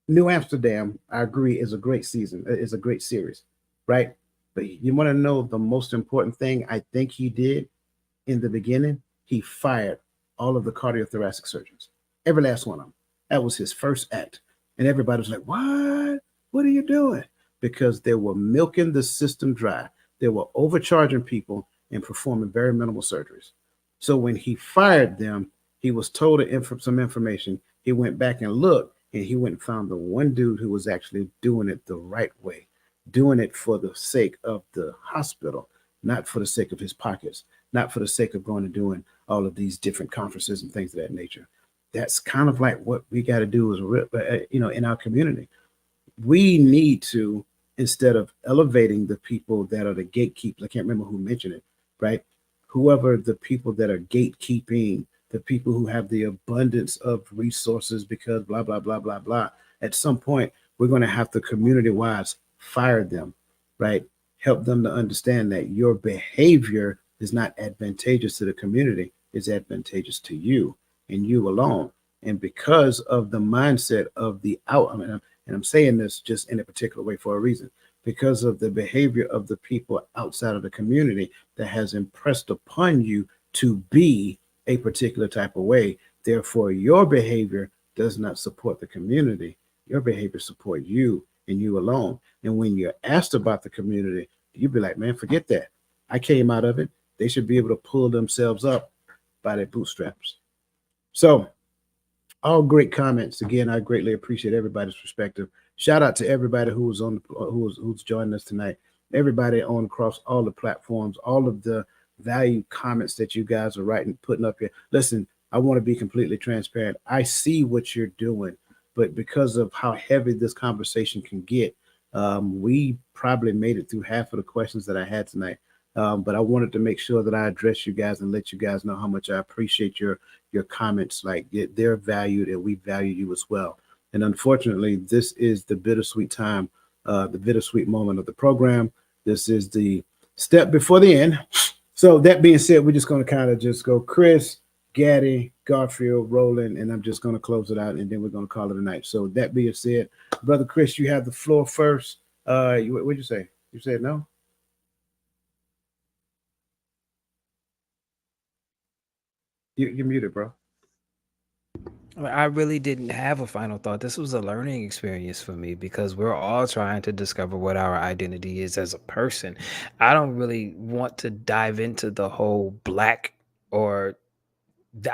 New Amsterdam, I agree, is a great season, is a great series, right? But you want to know the most important thing I think he did in the beginning? He fired all of the cardiothoracic surgeons, every last one of them. That was his first act. And everybody was like, what? What are you doing? Because they were milking the system dry. They were overcharging people and performing very minimal surgeries. So when he fired them, he was told some information. He went back and looked, and he went and found the one dude who was actually doing it the right way, doing it for the sake of the hospital, not for the sake of his pockets, not for the sake of going and doing all of these different conferences and things of that nature. That's kind of like what we got to do is, in our community. We need to, instead of elevating the people that are the gatekeepers, I can't remember who mentioned it, right? Whoever the people that are gatekeeping, the people who have the abundance of resources because blah, blah, blah, blah, blah. At some point, we're going to have to community-wise fire them, right? Help them to understand that your behavior is not advantageous to the community, it's advantageous to you and you alone. And because of the mindset of the and I'm saying this just in a particular way for a reason, because of the behavior of the people outside of the community that has impressed upon you to be a particular type of way. Therefore, your behavior does not support the community. Your behavior support you and you alone. And when you're asked about the community, you'd be like, man, forget that. I came out of it. They should be able to pull themselves up by their bootstraps. So all great comments. Again, I greatly appreciate everybody's perspective. Shout out to everybody who's joining us tonight. Everybody on across all the platforms, all of the value comments that you guys are writing, putting up here. Listen, I want to be completely transparent. I see what you're doing, but because of how heavy this conversation can get, we probably made it through half of the questions that I had tonight. But I wanted to make sure that I address you guys and let you guys know how much I appreciate your comments. Like they're valued, and we value you as well. And unfortunately, this is the bittersweet time, the bittersweet moment of the program. This is the step before the end. So that being said, we're just going to kind of just go Chris, Gaddy, Garfield, Roland, and I'm just going to close it out, and then we're going to call it a night. So that being said, brother Chris, you have the floor first. What'd you say? You said no? You're muted, bro. I really didn't have a final thought. This was a learning experience for me because we're all trying to discover what our identity is as a person. I don't really want to dive into the whole black or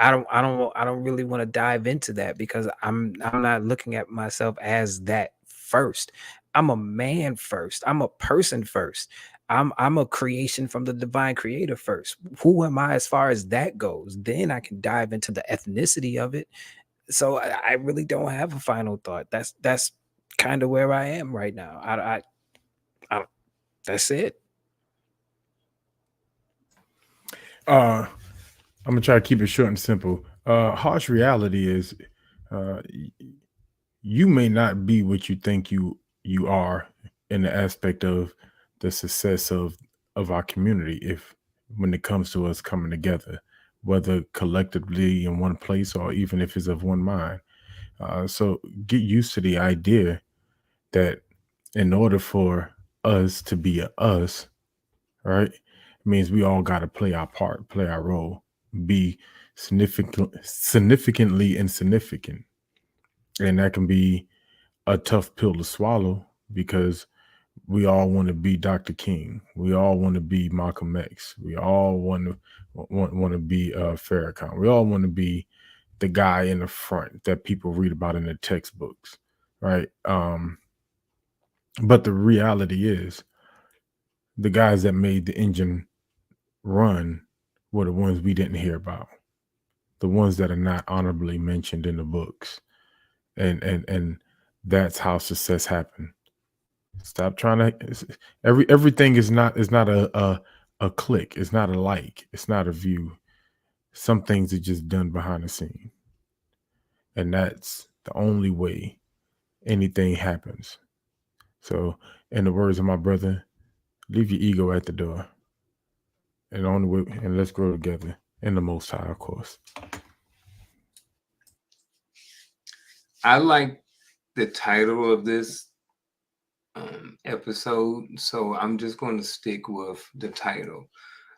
I don't really want to dive into that because I'm not looking at myself as that first. I'm a man first. I'm a person first. I'm a creation from the divine creator first. Who am I as far as that goes? Then I can dive into the ethnicity of it. So I really don't have a final thought. That's kind of where I am right now. I that's it. I'm gonna try to keep it short and simple. Harsh reality is, uh, you may not be what you think you are in the aspect of the success of our community. If when it comes to us coming together, whether collectively in one place or even if it's of one mind. So get used to the idea that in order for us to be a us, right, it means we all got to play our part, play our role, be significantly insignificant. And that can be a tough pill to swallow because we all want to be Dr. King. We all want to be Malcolm X. We all want to be Farrakhan. We all want to be the guy in the front that people read about in the textbooks, right? But the reality is, the guys that made the engine run were the ones we didn't hear about, the ones that are not honorably mentioned in the books, and that's how success happened. Stop trying to. Everything is not a click. It's not a like. It's not a view. Some things are just done behind the scene, and that's the only way anything happens. So, in the words of my brother, leave your ego at the door, and on the way, and let's grow together in the Most High, of course. I like the title of this episode, so I'm just going to stick with the title,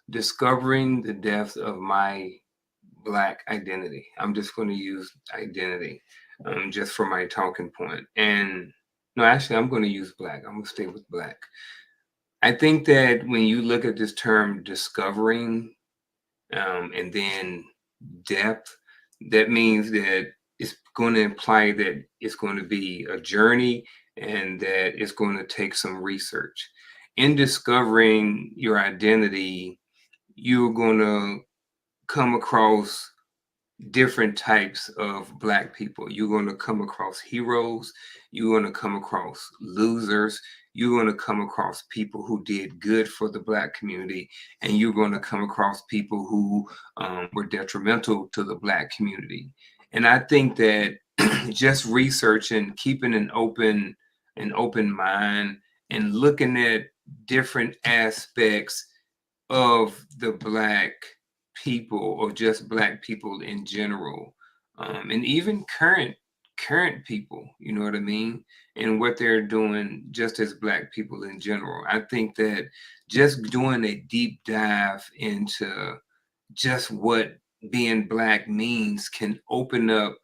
Discovering the Depth of My Black Identity. I'm just going to use identity just for my talking point. And no, actually, I'm going to use black. I'm going to stay with black. I think that when you look at this term discovering and then depth, that means that it's going to imply that it's going to be a journey and that it's going to take some research. In discovering your identity, you're going to come across different types of Black people. You're going to come across heroes. You're going to come across losers. You're going to come across people who did good for the Black community. And you're going to come across people who were detrimental to the Black community. And I think that just researching, keeping an open mind and looking at different aspects of the Black people or just Black people in general, and even current people, you know what I mean, and what they're doing just as Black people in general. I think that just doing a deep dive into just what being Black means can open up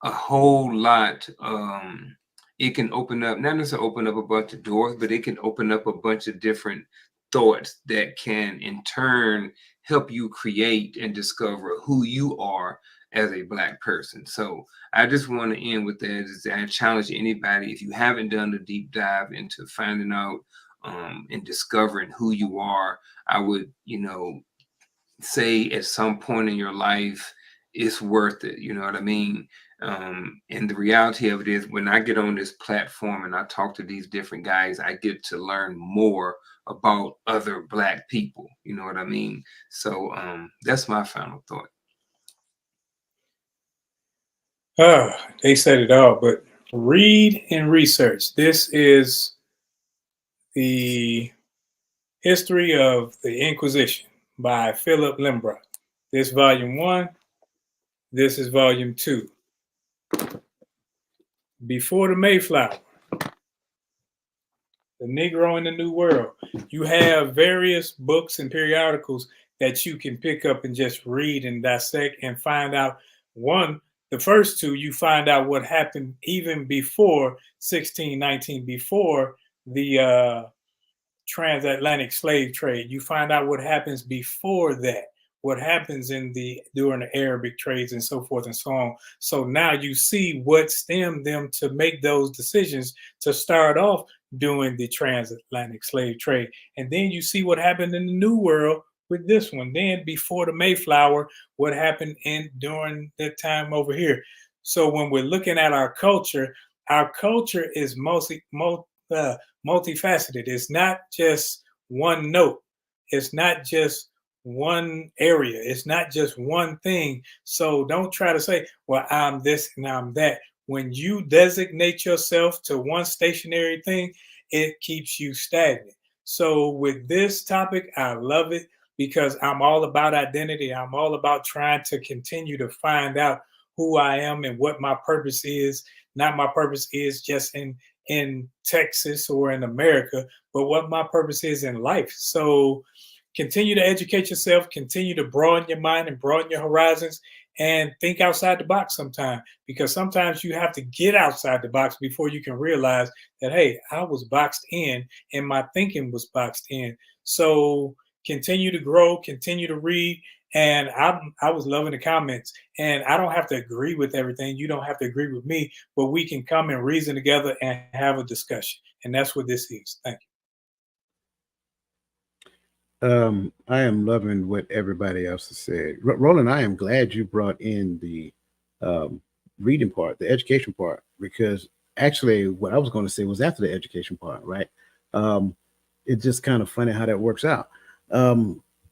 a whole lot. It can open up, not necessarily open up a bunch of doors, but it can open up a bunch of different thoughts that can in turn help you create and discover who you are as a Black person. So I just want to end with that. Is that I challenge anybody, if you haven't done a deep dive into finding out and discovering who you are, I would, say at some point in your life, it's worth it. You know what I mean? And the reality of it is, when I get on this platform and I talk to these different guys, I get to learn more about other Black people. You know what I mean? So that's my final thought. They said it all, but read and research. This is the History of the Inquisition by Philip Lembrock. This volume 1, this is volume 2. Before the Mayflower, The Negro in the New World. You have various books and periodicals that you can pick up and just read and dissect and find out. The first two, you find out what happened even before 1619, before the transatlantic slave trade. You find out what happens before that, what happens during the Arabic trades and so forth and so on. So now you see what stemmed them to make those decisions to start off doing the transatlantic slave trade. And then you see what happened in the New World with this one. Then before the Mayflower, what happened during that time over here. So when we're looking at our culture is multifaceted. It's not just one note. It's not just one area. It's not just one thing. So don't try to say, well, I'm this and I'm that. When you designate yourself to one stationary thing, it keeps you stagnant. So with this topic, I love it because I'm all about identity. I'm all about trying to continue to find out who I am and what my purpose is. Not my purpose is just in Texas or in America, but what my purpose is in life. So continue to educate yourself, continue to broaden your mind and broaden your horizons, and think outside the box sometimes, because sometimes you have to get outside the box before you can realize that, hey, I was boxed in and my thinking was boxed in. So continue to grow, continue to read. And I was loving the comments, and I don't have to agree with everything. You don't have to agree with me, but we can come and reason together and have a discussion. And that's what this is. Thank you. I am loving what everybody else has said. Roland, I am glad you brought in the reading part, the education part, because actually what I was going to say was after the education part, right? It's just kind of funny how that works out.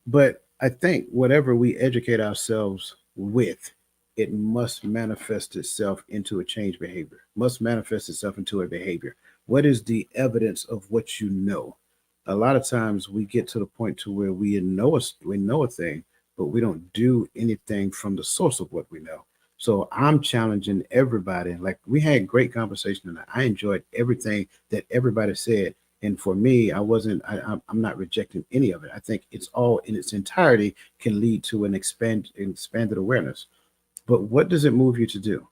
But I think whatever we educate ourselves with, it must manifest itself into a change behavior, must manifest itself into a behavior. What is the evidence of what you know? A lot of times we get to the point to where we know a thing, but we don't do anything from the source of what we know. So I'm challenging everybody. Like, we had great conversation and I enjoyed everything that everybody said. And for me, I'm not rejecting any of it. I think it's all in its entirety can lead to an expanded awareness. But what does it move you to do?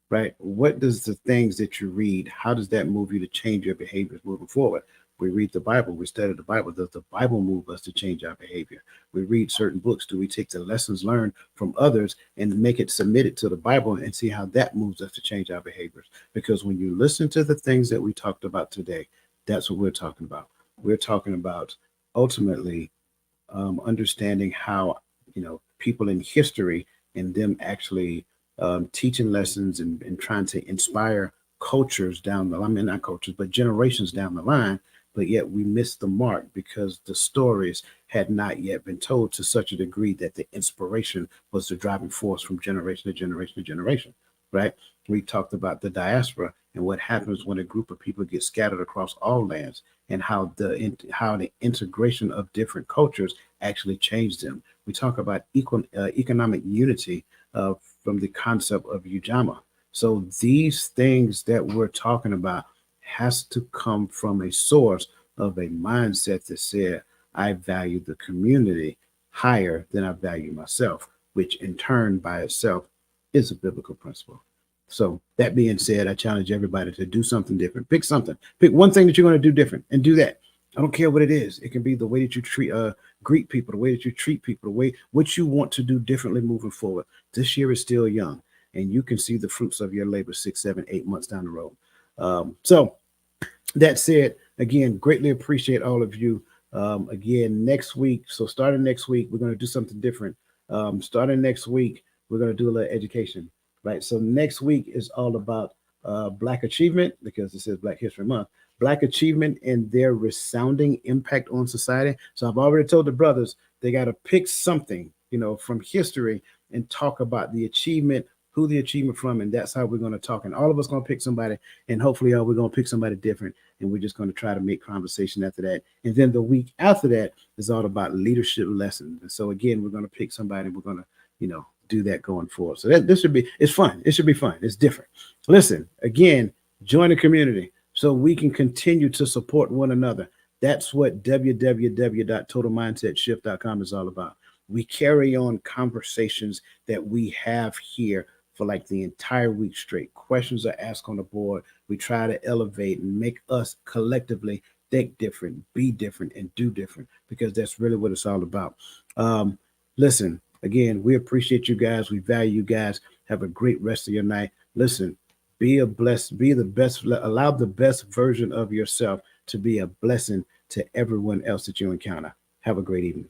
Right? What does the things that you read, how does that move you to change your behaviors moving forward? We read the Bible, we study the Bible. Does the Bible move us to change our behavior? We read certain books. Do we take the lessons learned from others and make it submitted to the Bible and see how that moves us to change our behaviors? Because when you listen to the things that we talked about today, that's what we're talking about. We're talking about ultimately understanding how, people in history and them actually teaching lessons and trying to inspire cultures down the line, I mean, not cultures, but generations down the line. But yet we missed the mark because the stories had not yet been told to such a degree that the inspiration was the driving force from generation to generation to generation, right? We talked about the diaspora and what happens when a group of people get scattered across all lands, and how the integration of different cultures actually changed them. We talk about economic unity from the concept of Ujamaa. So these things that we're talking about has to come from a source of a mindset that said, I value the community higher than I value myself, which in turn by itself is a biblical principle. So that being said, I challenge everybody to do something different. Pick something. Pick one thing that you're going to do different and do that. I don't care what it is. It can be the way that you greet people, the way that you treat people, the way what you want to do differently moving forward. This year is still young, and you can see the fruits of your labor 6, 7, 8 months down the road. So that said, again, greatly appreciate all of you. Again, next week. So starting next week, we're going to do something different. Starting next week, we're going to do a little education, right? So next week is all about Black achievement, because it says Black History Month. Black achievement and their resounding impact on society. So I've already told the brothers they got to pick something, from history and talk about the achievement, who the achievement from, and that's how we're going to talk. And all of us going to pick somebody, and hopefully we're going to pick somebody different, and we're just going to try to make conversation after that. And then the week after that is all about leadership lessons. And so again, we're going to pick somebody, and we're going to, do that going forward. So this should be, it's fun. It should be fun. It's different. Listen, again, join the community so we can continue to support one another. That's what www.totalmindsetshift.com is all about. We carry on conversations that we have here for like the entire week straight. Questions are asked on the board. We try to elevate and make us collectively think different, be different, and do different, because that's really what it's all about. Listen, again, we appreciate you guys. We value you guys. Have a great rest of your night. Listen, be the best, allow the best version of yourself to be a blessing to everyone else that you encounter. Have a great evening.